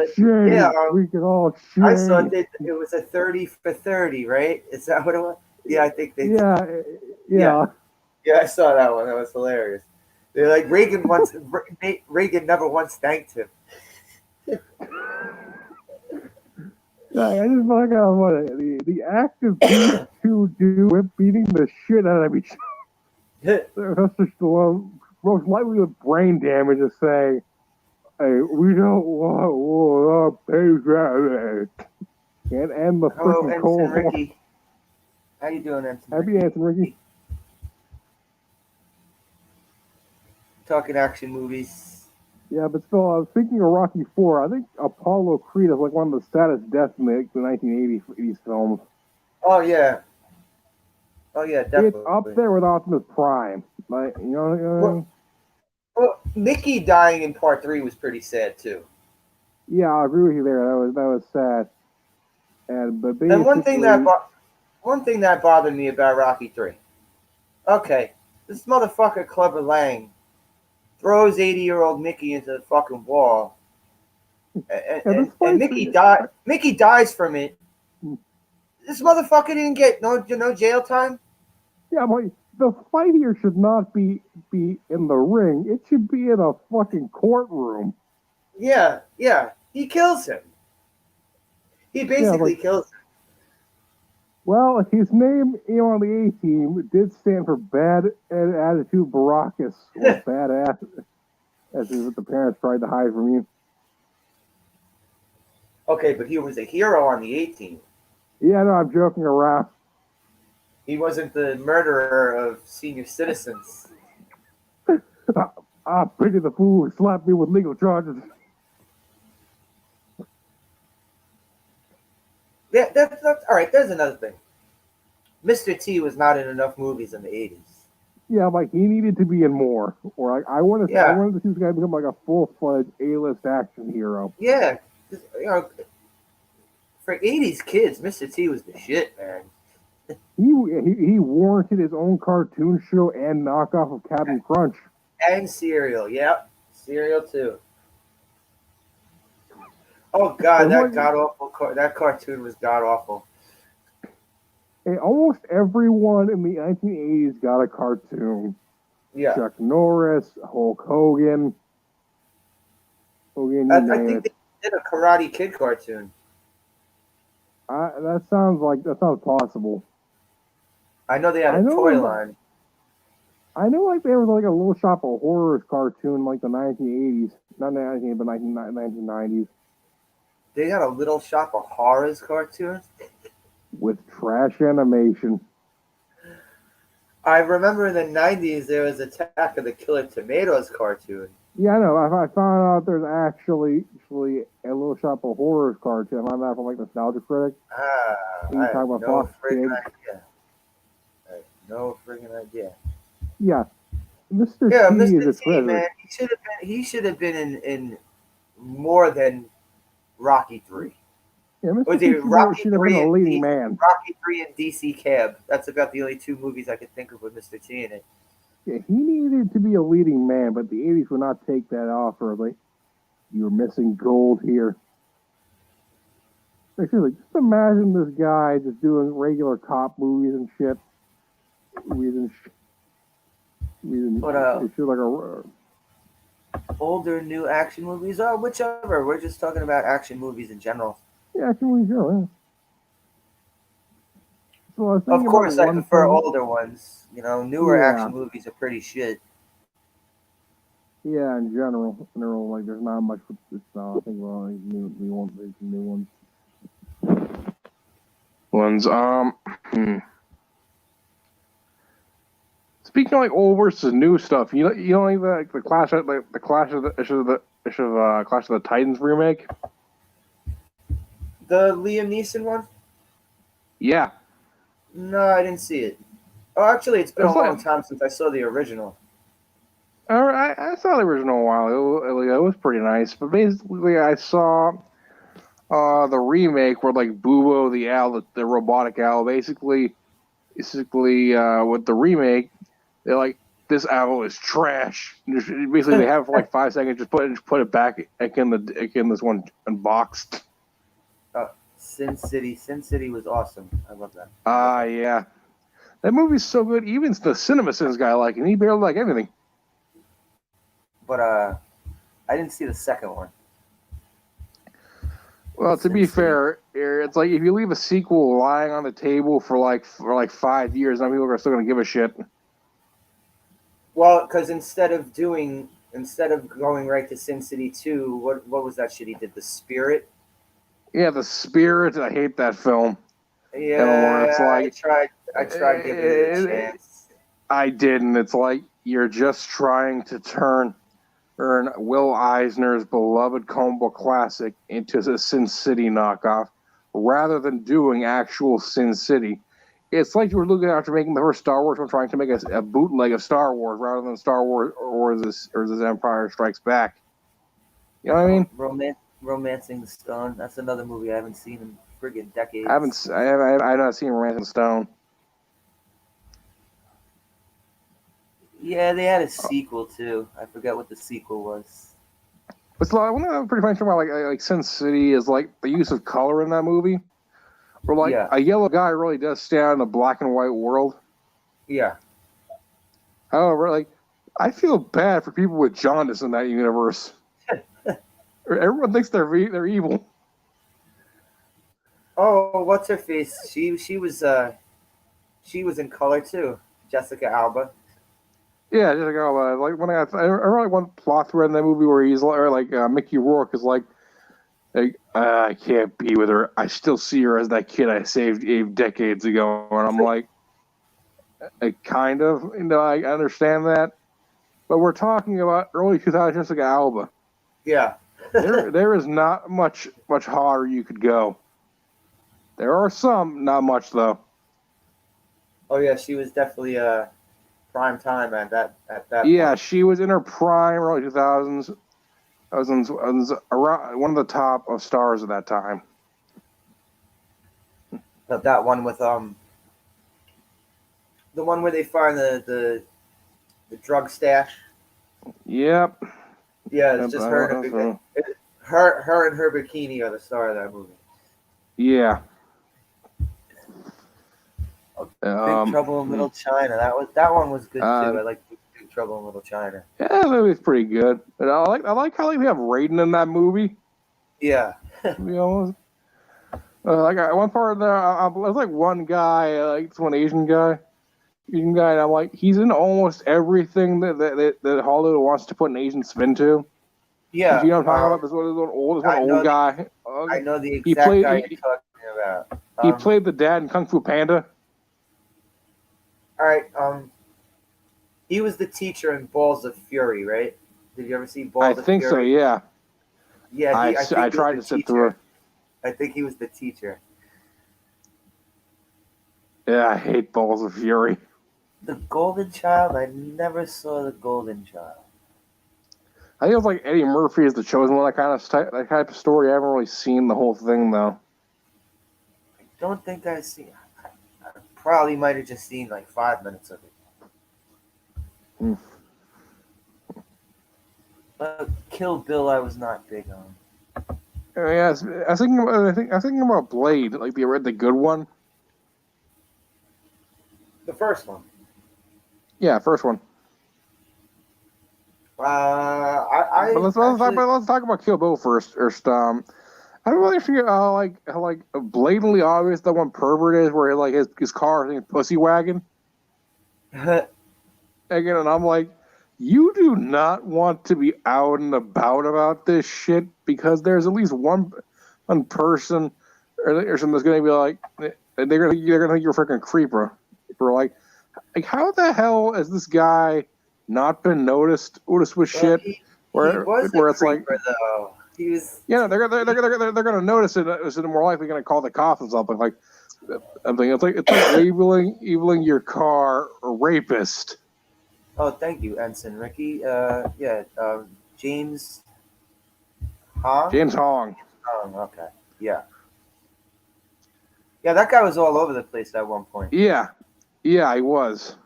[SPEAKER 1] yeah.
[SPEAKER 2] shave. We can all
[SPEAKER 1] I saw
[SPEAKER 2] shave.
[SPEAKER 1] it was a 30 for 30, right? Is that what it was? Yeah, I think they.
[SPEAKER 2] Yeah,
[SPEAKER 1] Yeah,
[SPEAKER 2] yeah.
[SPEAKER 1] yeah, I saw that one. That was hilarious. They're like Reagan never once thanked him.
[SPEAKER 2] I just like what the act of these two dudes beating the shit out of each other. Sylvester Stallone, most likely with brain damage, is saying, "Hey, we don't want war, payback." Can't end the
[SPEAKER 1] Hello,
[SPEAKER 2] freaking
[SPEAKER 1] Ensign
[SPEAKER 2] Cold War.
[SPEAKER 1] Ricky. How you doing, Ensign
[SPEAKER 2] Happy
[SPEAKER 1] Ricky?
[SPEAKER 2] Anson Ricky.
[SPEAKER 1] Talking action movies.
[SPEAKER 2] Yeah, but still, I was thinking of Rocky Four. I think Apollo Creed is like one of the saddest deaths in the 1980s films.
[SPEAKER 1] Oh yeah, oh yeah,
[SPEAKER 2] It's
[SPEAKER 1] definitely.
[SPEAKER 2] up there with Optimus Prime. Like what I
[SPEAKER 1] Well,
[SPEAKER 2] mean?
[SPEAKER 1] well, Mickey dying in part 3 was pretty sad too.
[SPEAKER 2] Yeah, I agree with you there. That was sad. And but
[SPEAKER 1] And
[SPEAKER 2] basically,
[SPEAKER 1] one thing that bothered me about Rocky 3. Okay, this motherfucker Clubber Lang throws 80-year-old Mickey into the fucking wall,
[SPEAKER 2] yeah, this
[SPEAKER 1] and
[SPEAKER 2] fight.
[SPEAKER 1] Mickey dies from it. This motherfucker didn't get no jail time.
[SPEAKER 2] Yeah, I'm like the fight here should not be in the ring. It should be in a fucking courtroom.
[SPEAKER 1] Yeah, yeah, he kills him. He
[SPEAKER 2] Yeah, like
[SPEAKER 1] basically kills him.
[SPEAKER 2] well, his name on the A team did stand for bad attitude Baracus or badass, as is what the parents tried to hide from you.
[SPEAKER 1] Okay, but he was a hero on the 18.
[SPEAKER 2] Yeah, no, I'm joking around.
[SPEAKER 1] He wasn't the murderer of senior citizens.
[SPEAKER 2] I pity the fool who slapped me with legal charges.
[SPEAKER 1] Yeah, that's all right. There's another thing. Mr. T was not in enough movies in the 80s.
[SPEAKER 2] Yeah, like he needed to be in more. Or like I wanted
[SPEAKER 1] Yeah,
[SPEAKER 2] to see this guy become like a full-fledged A-list action hero.
[SPEAKER 1] yeah. For 80s kids, Mr. T was the shit, man.
[SPEAKER 2] He warranted his own cartoon show and knockoff of Captain Crunch.
[SPEAKER 1] And Serial, yep. Serial too. Oh god, that god awful that cartoon was god awful.
[SPEAKER 2] And almost everyone in the 1980s got a cartoon.
[SPEAKER 1] Yeah.
[SPEAKER 2] Chuck Norris, Hulk Hogan.
[SPEAKER 1] I think they did a Karate Kid cartoon.
[SPEAKER 2] That sounds possible.
[SPEAKER 1] I know they had a toy line.
[SPEAKER 2] I know like there was like a Little Shop of Horrors cartoon like the 1980s. Not 1980s, but 1990s.
[SPEAKER 1] They had a Little Shop of Horrors cartoon?
[SPEAKER 2] With trash animation.
[SPEAKER 1] I remember in the 90s there was Attack of the Killer Tomatoes cartoon.
[SPEAKER 2] Yeah, I know. I found out there's actually a Little Shop of Horrors cartoon. I found that from like Nostalgia Critic.
[SPEAKER 1] I have no friggin' idea. I have no friggin' idea.
[SPEAKER 2] Yeah, Mr.
[SPEAKER 1] Yeah,
[SPEAKER 2] T
[SPEAKER 1] Mr.
[SPEAKER 2] is a treasure.
[SPEAKER 1] Man, he should have been in more than Rocky 3.
[SPEAKER 2] Yeah, Mr.
[SPEAKER 1] Was
[SPEAKER 2] T
[SPEAKER 1] it Rocky
[SPEAKER 2] should have been
[SPEAKER 1] 3
[SPEAKER 2] a
[SPEAKER 1] and
[SPEAKER 2] leading man.
[SPEAKER 1] Rocky 3 and DC Cab? That's about the only two movies I could think of with Mr. T in it.
[SPEAKER 2] Yeah, he needed to be a leading man, but the 80s would not take that offer. Like, you're missing gold here. Like, seriously, just imagine this guy just doing regular cop movies and shit. It should like a
[SPEAKER 1] Older, new action movies, or whichever. We're just talking about action movies in general.
[SPEAKER 2] action movie show. Yeah. So I was
[SPEAKER 1] Of
[SPEAKER 2] thinking
[SPEAKER 1] course,
[SPEAKER 2] about
[SPEAKER 1] I
[SPEAKER 2] one
[SPEAKER 1] prefer
[SPEAKER 2] thing.
[SPEAKER 1] older ones. Newer
[SPEAKER 2] Yeah.
[SPEAKER 1] action movies are pretty shit.
[SPEAKER 2] Yeah, in general, like there's not much with this style. I think well, new ones. Speaking of like old versus new stuff, you don't like the Clash of the Titans remake.
[SPEAKER 1] The Liam Neeson one?
[SPEAKER 2] Yeah.
[SPEAKER 1] No, I didn't see it. Oh, actually, it's been
[SPEAKER 2] It's
[SPEAKER 1] a
[SPEAKER 2] like-
[SPEAKER 1] long time since I saw the original.
[SPEAKER 2] I saw the original a while ago. It was pretty nice, but basically I saw the remake where like Bubo the owl, the robotic owl, basically with the remake, they're like, this owl is trash. Basically, they have it for like 5 seconds, just put it back in this one unboxed.
[SPEAKER 1] Sin City. Sin City was awesome. I love that.
[SPEAKER 2] Yeah, that movie's so good. Even the CinemaSins guy like it. And he barely like anything.
[SPEAKER 1] But I didn't see the second one.
[SPEAKER 2] Well, to be fair, it's like if you leave a sequel lying on the table for like 5 years, now people are still gonna give a shit.
[SPEAKER 1] Well, because instead of going right to Sin City 2, what was that shit he did? The Spirit?
[SPEAKER 2] Yeah, The Spirit. I hate that film.
[SPEAKER 1] Yeah,
[SPEAKER 2] It's like,
[SPEAKER 1] I tried giving it a chance.
[SPEAKER 2] I didn't. It's like you're just trying to earn Will Eisner's beloved comic book classic into the Sin City knockoff, rather than doing actual Sin City. It's like you were looking after making the first Star Wars film, trying to make a bootleg of Star Wars rather than Star Wars or this Empire Strikes Back. You know what I mean?
[SPEAKER 1] Romancing the Stone. That's another movie I haven't seen in friggin' decades.
[SPEAKER 2] I've not seen Romancing the Stone.
[SPEAKER 1] Yeah, they had a sequel too. I forget what the sequel was.
[SPEAKER 2] But one thing I'm pretty funny about like Sin City is like the use of color in that movie. Where like a yellow guy really does stand out in a black and white world.
[SPEAKER 1] Yeah.
[SPEAKER 2] However, like I feel bad for people with jaundice in that universe. Everyone thinks they're evil.
[SPEAKER 1] Oh, what's her face? She was in color too. Jessica Alba.
[SPEAKER 2] Yeah, Jessica Alba. Like when I remember like one plot thread in that movie where he's like Mickey Rourke is like I can't be with her. I still see her as that kid I saved decades ago, and I'm like, kind of, I understand that, but we're talking about early 2000s Jessica Alba.
[SPEAKER 1] Yeah.
[SPEAKER 2] there is not much hotter you could go. There are some, not much though.
[SPEAKER 1] Oh yeah, she was definitely prime time at that
[SPEAKER 2] Yeah,
[SPEAKER 1] point.
[SPEAKER 2] she was in her prime, early 2000s. I was around one of the top of stars at that time.
[SPEAKER 1] That one with the one where they find the drug stash.
[SPEAKER 2] Yep.
[SPEAKER 1] Yeah, it's just her and her bikini are the star of that movie.
[SPEAKER 2] Yeah.
[SPEAKER 1] Big Trouble in Little China. That one was good too. I like Big Trouble in Little China.
[SPEAKER 2] Yeah, that movie's pretty good. And I like how they have Raiden in that movie.
[SPEAKER 1] Yeah.
[SPEAKER 2] Like one part there, there's like one guy, like this one Asian guy, and I'm like, he's in almost everything that Hollywood wants to put an Asian spin to.
[SPEAKER 1] Yeah.
[SPEAKER 2] You know what I'm talking about? This one old guy.
[SPEAKER 1] I know the exact guy you're talking about.
[SPEAKER 2] He played the dad in Kung Fu Panda.
[SPEAKER 1] All right. He was the teacher in Balls of Fury, right? Did you ever see Balls of Fury?
[SPEAKER 2] I think so. Yeah.
[SPEAKER 1] Yeah.
[SPEAKER 2] I tried to sit through it.
[SPEAKER 1] I think he was the teacher.
[SPEAKER 2] Yeah, I hate Balls of Fury.
[SPEAKER 1] The Golden Child? I never saw The Golden Child.
[SPEAKER 2] I think it was like Eddie Murphy is the chosen one, that type of story. I haven't really seen the whole thing though.
[SPEAKER 1] don't think I've seen. I probably might have just seen like 5 minutes of it.
[SPEAKER 2] Hmm.
[SPEAKER 1] But Kill Bill, I was not big on.
[SPEAKER 2] Yeah, I was thinking. I was thinking about Blade, like the good one.
[SPEAKER 1] The first one.
[SPEAKER 2] Yeah, first one.
[SPEAKER 1] I
[SPEAKER 2] But
[SPEAKER 1] actually.
[SPEAKER 2] let's talk about Kill Bill first. I don't really figure how blatantly obvious that one pervert is, where like his car is a pussy wagon. Again, and I'm like, you do not want to be out and about this shit, because there's at least one person or something that's gonna be like, they're gonna think you're a freaking creeper. For like how the hell has this guy not been noticed with
[SPEAKER 1] Well,
[SPEAKER 2] shit?
[SPEAKER 1] he was a
[SPEAKER 2] Where it's like,
[SPEAKER 1] creeper though. He was.
[SPEAKER 2] yeah, they're gonna notice it. So they're more likely gonna call the cops and something. Like, I'm thinking it's like labeling your car a rapist.
[SPEAKER 1] Oh, thank you, Ensign Ricky. Yeah. James Hong.
[SPEAKER 2] James Hong.
[SPEAKER 1] Hong. Okay. Yeah. Yeah, that guy was all over the place at one point.
[SPEAKER 2] Yeah, yeah, he was.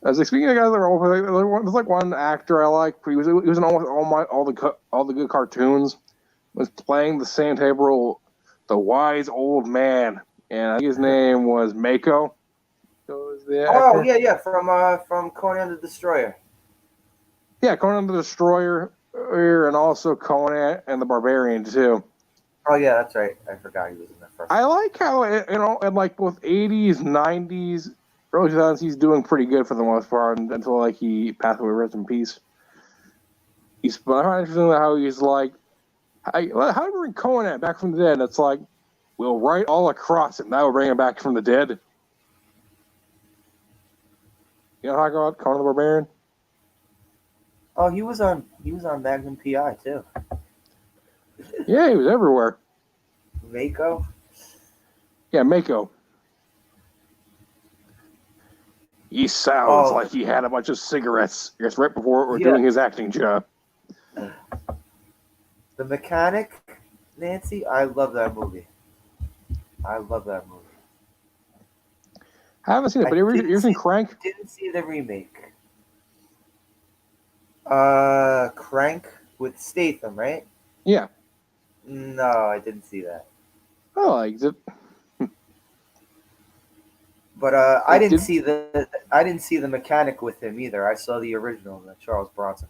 [SPEAKER 2] I was like, speaking of guys that are over, there's like one actor I like. He was in almost all the good cartoons. Was playing the same type role, the wise old man, and I think his name was Mako. So was the
[SPEAKER 1] Oh
[SPEAKER 2] actor.
[SPEAKER 1] yeah, yeah, from Conan the Destroyer.
[SPEAKER 2] Yeah, Conan the Destroyer, and also Conan and the Barbarian too.
[SPEAKER 1] Oh yeah, that's right. I forgot he was in the first.
[SPEAKER 2] I like how in like both 80s, 90s, early 2000s, he's doing pretty good for the most part until like he passed away, rest in peace. He's interesting how he's like, how do you bring Conan back from the dead? And it's like, we'll write all across it, and that will bring him back from the dead. You know how I go about Conan the Barbarian?
[SPEAKER 1] Oh, he was on Magnum PI too.
[SPEAKER 2] Yeah, he was everywhere.
[SPEAKER 1] Mako.
[SPEAKER 2] Yeah, Mako. He sounds like he had a bunch of cigarettes just right before we're doing his acting job.
[SPEAKER 1] The Mechanic, Nancy. I love that movie. I love that movie.
[SPEAKER 2] I haven't seen it, but you seen Crank?
[SPEAKER 1] Didn't see the remake. Crank with Statham, right?
[SPEAKER 2] Yeah.
[SPEAKER 1] No, I didn't see that.
[SPEAKER 2] I liked it.
[SPEAKER 1] But I didn't see the Mechanic with him either. I saw the original, the Charles Bronson.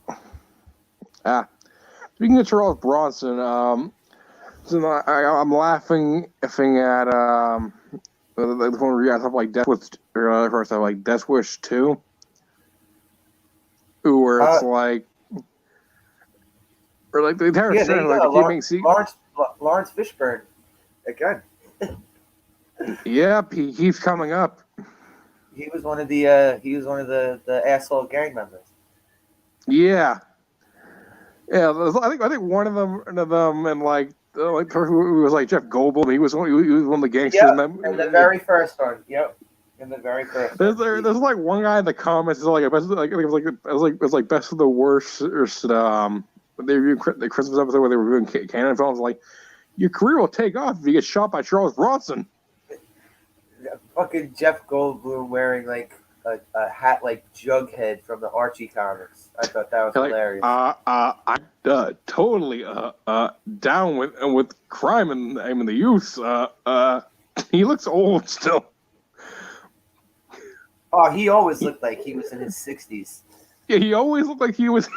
[SPEAKER 2] Speaking of Charles Bronson, so I'm laughing at the one where you guys have like Death Wish, or first I like Death Wish 2, where it's like, or like the entire scene, like
[SPEAKER 1] Lawrence Fishburne again.
[SPEAKER 2] Yep, he keeps coming up.
[SPEAKER 1] He was one of the asshole gang members.
[SPEAKER 2] Yeah. I think one of them, and like who was like Jeff Goldblum. He was one of the gangsters.
[SPEAKER 1] Yeah, in the very first one. Yep, in the very first.
[SPEAKER 2] There's like one guy in the comments is like best, like it was like best of the worst. They reviewed the Christmas episode where they were reviewing canon films. Like, your career will take off if you get shot by Charles Bronson.
[SPEAKER 1] Fucking Jeff Goldblum wearing like a hat like Jughead from the Archie comics. I thought that was hilarious.
[SPEAKER 2] I'm totally down with crime and the youth. He looks old still.
[SPEAKER 1] Oh, he always looked like he was in his 60s.
[SPEAKER 2] Yeah, he always looked like he was.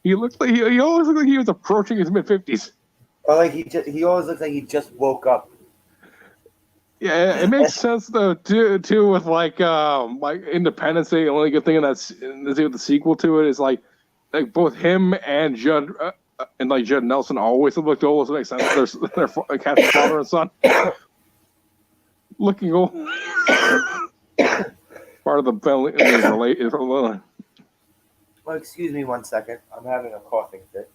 [SPEAKER 2] He always looked like he was approaching his mid-50s.
[SPEAKER 1] Or like he always looks like he just woke up.
[SPEAKER 2] Yeah, it makes sense though too with like Independence Day. The only good thing in the sequel to it is like both him and Judd Judd Nelson always looked old. So it makes sense. They're Cat's father and son looking old. Part of the family is related.
[SPEAKER 1] Well, excuse me 1 second. I'm having a coughing fit.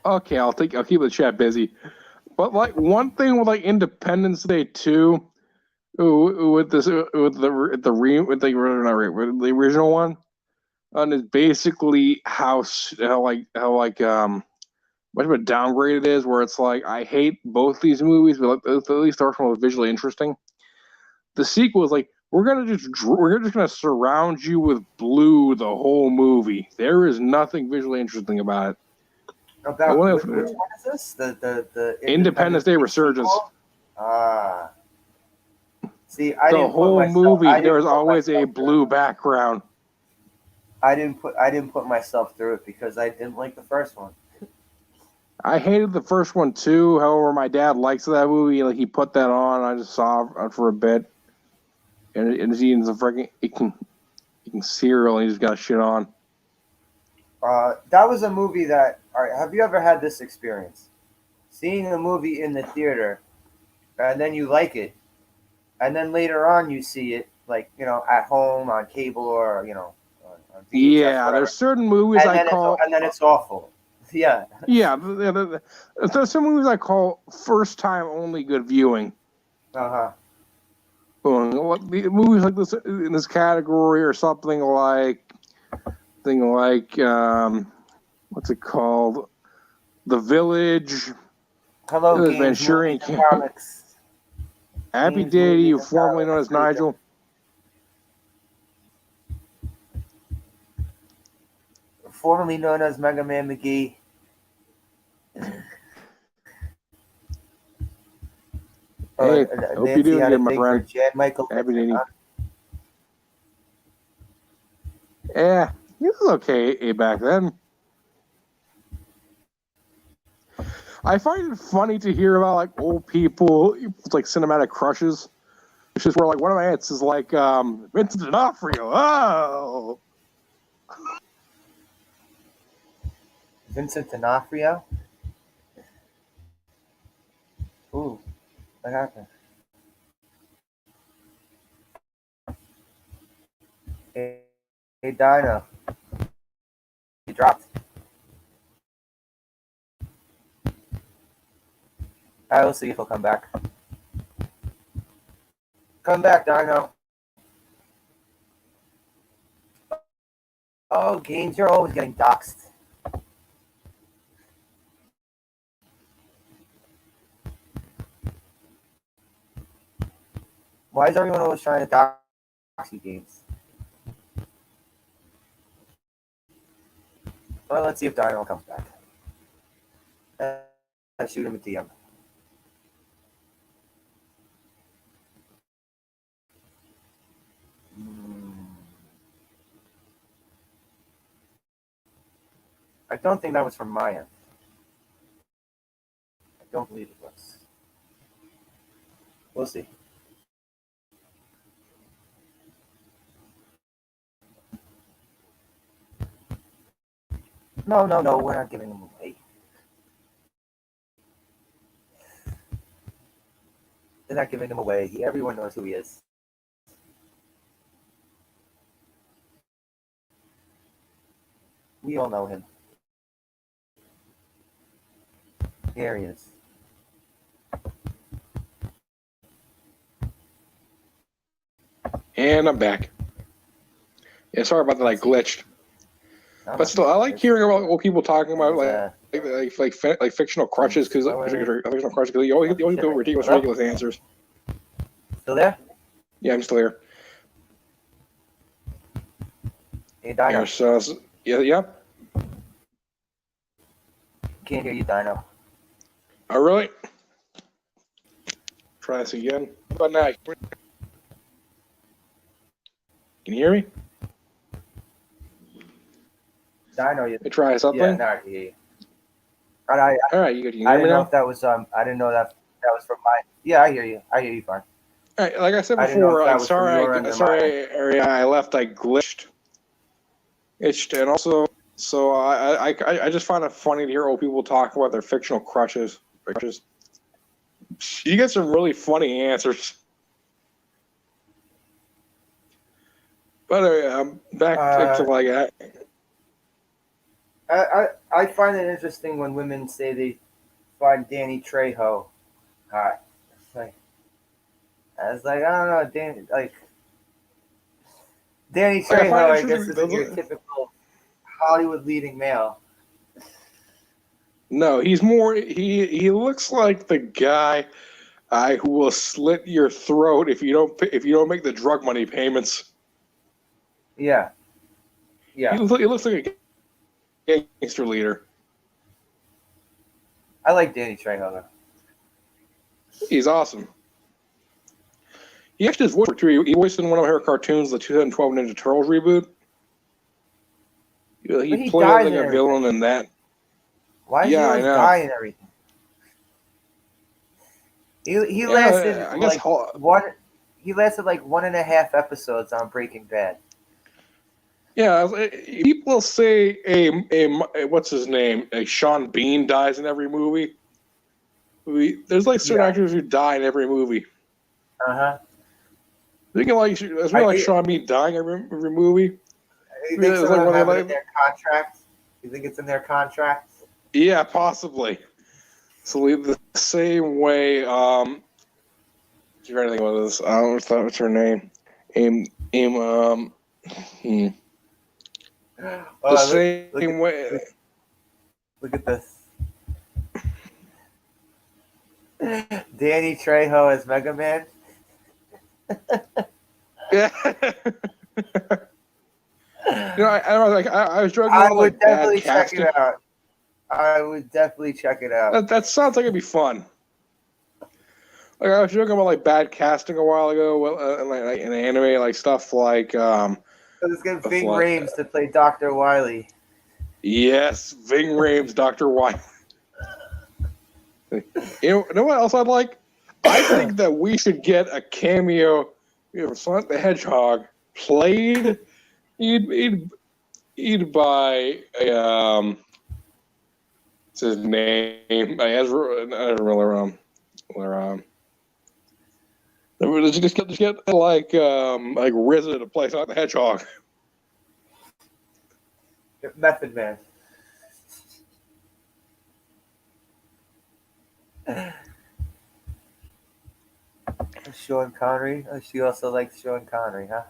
[SPEAKER 2] Okay, I'll keep the chat busy. But like one thing with like Independence Day 2, with the original one, is basically how much of a downgrade it is. Where it's like I hate both these movies, but at least the first one was visually interesting. The sequel is like we're just gonna surround you with blue the whole movie. There is nothing visually interesting about it.
[SPEAKER 1] About which one is this? The
[SPEAKER 2] Independence Day Resurgence.
[SPEAKER 1] See,
[SPEAKER 2] the whole movie there is always a blue background.
[SPEAKER 1] I didn't put myself through it because I didn't like the first one.
[SPEAKER 2] I hated the first one too. However, my dad likes that movie. Like he put that on. I just saw it for a bit, and he's eating some freaking eating cereal. And he just got shit on.
[SPEAKER 1] That was a movie that. All right, have you ever had this experience? Seeing a movie in the theater, and then you like it, and then later on you see it, like at home on cable or on VHS,
[SPEAKER 2] yeah,
[SPEAKER 1] whatever.
[SPEAKER 2] There's certain movies
[SPEAKER 1] and then it's awful. Yeah.
[SPEAKER 2] Yeah, there's some movies I call first time only good viewing. Movies like this in this category or something like what's it called? The Village.
[SPEAKER 1] Hello, games,
[SPEAKER 2] Manchurian
[SPEAKER 1] comics.
[SPEAKER 2] Happy Day to You, formerly known as Nigel.
[SPEAKER 1] Formerly known as Mega Man McGee.
[SPEAKER 2] Hey, hope you're doing good, my friend.
[SPEAKER 1] Michael
[SPEAKER 2] Happy Day to You. Yeah, he was okay back then. I find it funny to hear about like old people with like cinematic crushes. It's just where like one of my aunts is like Vincent D'Onofrio. Oh,
[SPEAKER 1] Vincent D'Onofrio. Ooh, what happened? Hey, Dino. He dropped. I will see if he'll come back. Come back, Dino. Oh, Games, you're always getting doxxed. Why is everyone always trying to dox you, Games? Well, let's see if Dino comes back. I shoot him a DM. I don't think that was from my end. I don't believe it was. We'll see. No, we're not giving him away. They're not giving him away. Everyone knows who he is. We all know him. Here he is.
[SPEAKER 2] And I'm back. Yeah, sorry about that. I glitched. But still, I like hearing about what people talking about, like fictional crushes, because you always go ridiculous answers.
[SPEAKER 1] Still there?
[SPEAKER 2] Yeah, I'm still here.
[SPEAKER 1] Hey, Dino.
[SPEAKER 2] Yeah.
[SPEAKER 1] Can't hear you, Dino.
[SPEAKER 2] Oh, really? Try this again. How about now? Can you hear me?
[SPEAKER 1] Dino, you
[SPEAKER 2] try something.
[SPEAKER 1] Yeah, no, I can hear you. All
[SPEAKER 2] right, you can hear
[SPEAKER 1] I
[SPEAKER 2] me
[SPEAKER 1] didn't
[SPEAKER 2] now?
[SPEAKER 1] know if that was I didn't know that was from my. Yeah, I hear you. I hear you fine.
[SPEAKER 2] All right, like I said before, I'm sorry. I left. I glitched. And also, so I just find it funny to hear old people talk about their fictional crushes. You get some really funny answers. But anyway, I'm back to like
[SPEAKER 1] I find it interesting when women say they find Danny Trejo hot. I don't know, Danny Trejo, I guess, is your typical Hollywood leading male.
[SPEAKER 2] No, he's more. He looks like the guy who will slit your throat if you don't make the drug money payments.
[SPEAKER 1] Yeah. Yeah.
[SPEAKER 2] He looks like a gangster leader.
[SPEAKER 1] I like Danny Trejo though.
[SPEAKER 2] He's awesome. He actually has voiced too. He voiced in one of her cartoons, the 2012 Ninja Turtles reboot. He played like a villain in that.
[SPEAKER 1] Why does he always die and everything? He lasted he lasted like 1.5 episodes on Breaking Bad.
[SPEAKER 2] Yeah, people say a what's his name? A Sean Bean dies in every movie. There's like certain actors who die in every movie. Thinking like Sean Bean dying every movie.
[SPEAKER 1] You think some of them have it in their contract? You think it's in their contract?
[SPEAKER 2] Yeah, possibly. So the same way. Do you anything about this? I don't know what's her name. The same way.
[SPEAKER 1] Look at this. Danny Trejo as Mega Man.
[SPEAKER 2] Yeah. I was joking.
[SPEAKER 1] I would definitely check it out. I would definitely check it out.
[SPEAKER 2] That sounds like it'd be fun. Like I was joking about like bad casting a while ago, like in anime, like stuff like.
[SPEAKER 1] So let's get Ving Rhames to play Dr. Wily.
[SPEAKER 2] Yes, Ving Rhames, Dr. Wily. You know what else I'd like? I think that we should get a cameo of Sonic the Hedgehog played. He'd by what's his name? Just get like RZA to play Sonic the Hedgehog.
[SPEAKER 1] Method Man. Sean Connery. Oh, she also likes Sean Connery, huh?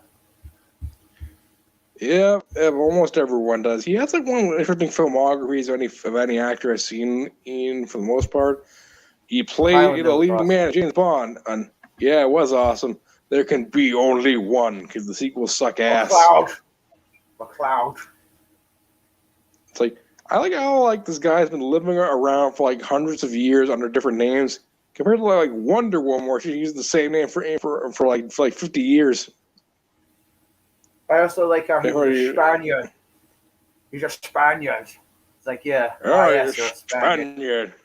[SPEAKER 2] Yeah, almost everyone does. He has like one of the interesting filmographies of any actor I've seen in for the most part. He played the leading man, James Bond, and yeah, it was awesome. There can be only one because the sequels suck ass.
[SPEAKER 1] McCloud.
[SPEAKER 2] It's like I like how like this guy's been living around for like hundreds of years under different names compared to like Wonder Woman, where she used the same name for like 50 years.
[SPEAKER 1] I also like how he's a Spaniard. He's a Spaniard. It's like, yeah.
[SPEAKER 2] Oh, yes, you're a Spaniard.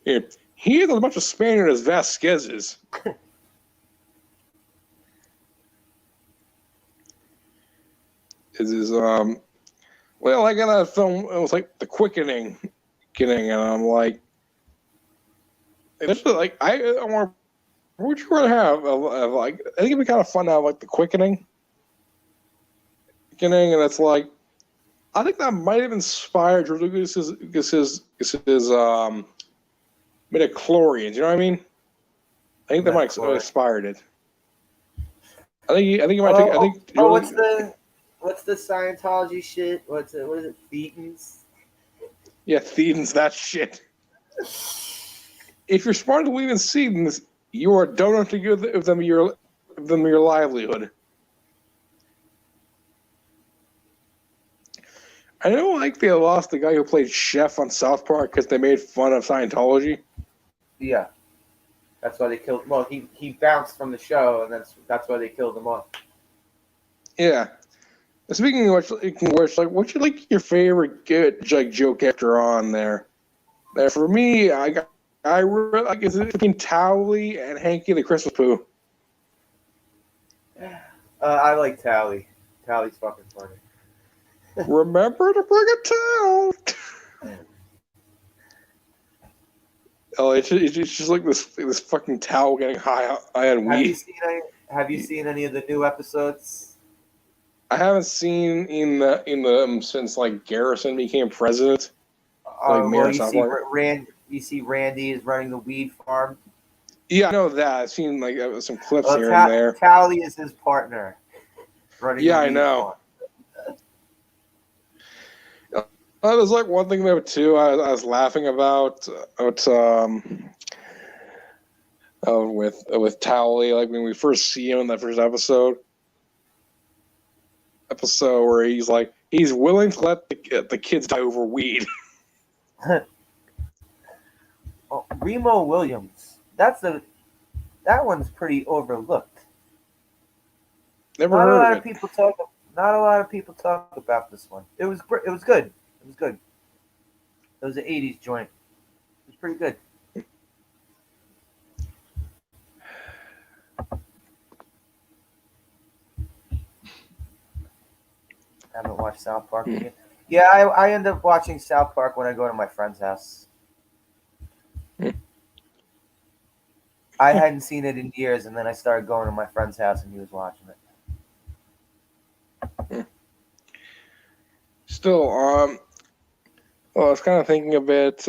[SPEAKER 2] Yeah, he is as much a Spaniard as Vasquez is. Well, like in that film, it was like The Quickening, and I'm like, it's like I want. What would you rather have? Like, I think it'd be kind of fun to have like The Quickening, and it's like, I think that might have inspired George Lucas's midichlorians. You know what I mean? I think that might have inspired it. I think you might take. I think.
[SPEAKER 1] What's the Scientology shit? What is it? Thetans?
[SPEAKER 2] Yeah, Thetans. That shit. If you're smart to believe in Thetans, you are dumb enough to give them your livelihood. I know, like they lost the guy who played Chef on South Park because they made fun of Scientology.
[SPEAKER 1] Yeah, that's why they killed. Well, he bounced from the show, and that's why they killed him off.
[SPEAKER 2] Yeah. Speaking of which, like, what's your favorite good like joke actor on there? For me, I really like it's between Towley and Hanky the Christmas Pooh.
[SPEAKER 1] I like Tally. Tally's fucking funny.
[SPEAKER 2] Remember to bring a towel. Oh, it's just like this fucking towel getting high on weed.
[SPEAKER 1] Have you seen any of the new episodes?
[SPEAKER 2] I haven't seen in the since like Garrison became president.
[SPEAKER 1] You see Randy is running the weed farm.
[SPEAKER 2] Yeah, I know that. I've seen like some clips here and there.
[SPEAKER 1] Tally is his partner.
[SPEAKER 2] Yeah, I know. There's like one thing though too. I was laughing about with Towley, like when we first see him in that first episode where he's like he's willing to let the kids die over weed.
[SPEAKER 1] Oh, Remo Williams. That one's pretty overlooked.
[SPEAKER 2] Never
[SPEAKER 1] Not a
[SPEAKER 2] heard
[SPEAKER 1] lot
[SPEAKER 2] of
[SPEAKER 1] of
[SPEAKER 2] it.
[SPEAKER 1] people talk. Not a lot of people talk about this one. It was good. It was good. It was an '80s joint. It was pretty good. I haven't watched South Park in yet. Yeah, I end up watching South Park when I go to my friend's house. I hadn't seen it in years, and then I started going to my friend's house, and he was watching it.
[SPEAKER 2] Still, well, I was kind of thinking a bit.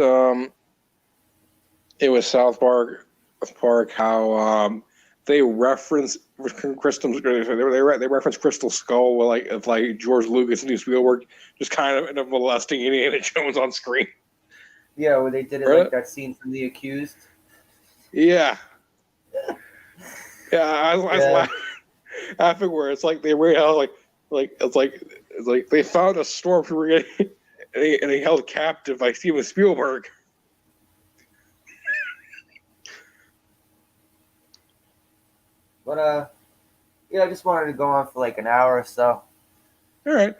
[SPEAKER 2] It was South Park, how they reference Crystal. They reference Crystal Skull, with like George Lucas and Spielberg just kind of end up molesting Indiana Jones on screen.
[SPEAKER 1] Yeah, where they did it like that scene from The Accused.
[SPEAKER 2] Yeah, yeah. I was laughing where it's like they were it's like they found a stormtrooper and he held captive by Steven Spielberg.
[SPEAKER 1] But yeah, I just wanted to go on for like an hour or so.
[SPEAKER 2] All right.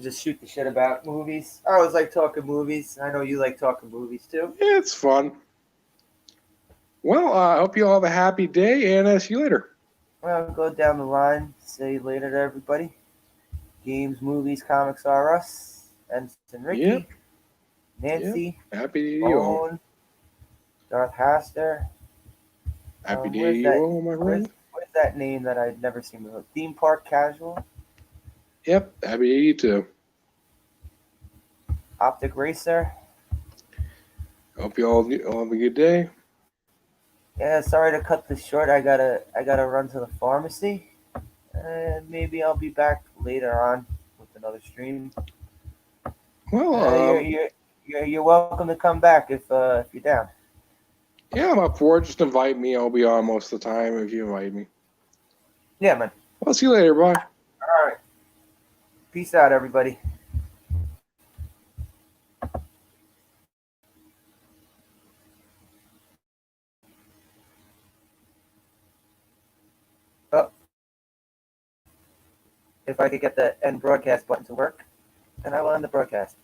[SPEAKER 1] Just shoot the shit about movies. I always like talking movies. I know you like talking movies too.
[SPEAKER 2] Yeah, it's fun. Well, I hope you all have a happy day, and see you later.
[SPEAKER 1] Well, go down the line. Say later to everybody. Games, movies, comics are us. Ensign Ricky,
[SPEAKER 2] Yep.
[SPEAKER 1] Nancy,
[SPEAKER 2] Yep. Happy day to you all.
[SPEAKER 1] Bone, Darth Haster.
[SPEAKER 2] Happy day to you all, my friend.
[SPEAKER 1] Where's that name that I'd never seen before? Theme Park Casual.
[SPEAKER 2] Yep. Happy day to you too.
[SPEAKER 1] Optic Racer.
[SPEAKER 2] Hope you all have a good day.
[SPEAKER 1] Yeah, sorry to cut this short. I gotta run to the pharmacy, and maybe I'll be back later on with another stream.
[SPEAKER 2] Well,
[SPEAKER 1] you're welcome to come back if you're down.
[SPEAKER 2] Yeah, I'm up for it. Just invite me. I'll be on most of the time if you invite me.
[SPEAKER 1] Yeah, man.
[SPEAKER 2] I'll see you later. Bye.
[SPEAKER 1] All right. Peace out, everybody. Oh. If I could get the end broadcast button to work, then I will end the broadcast.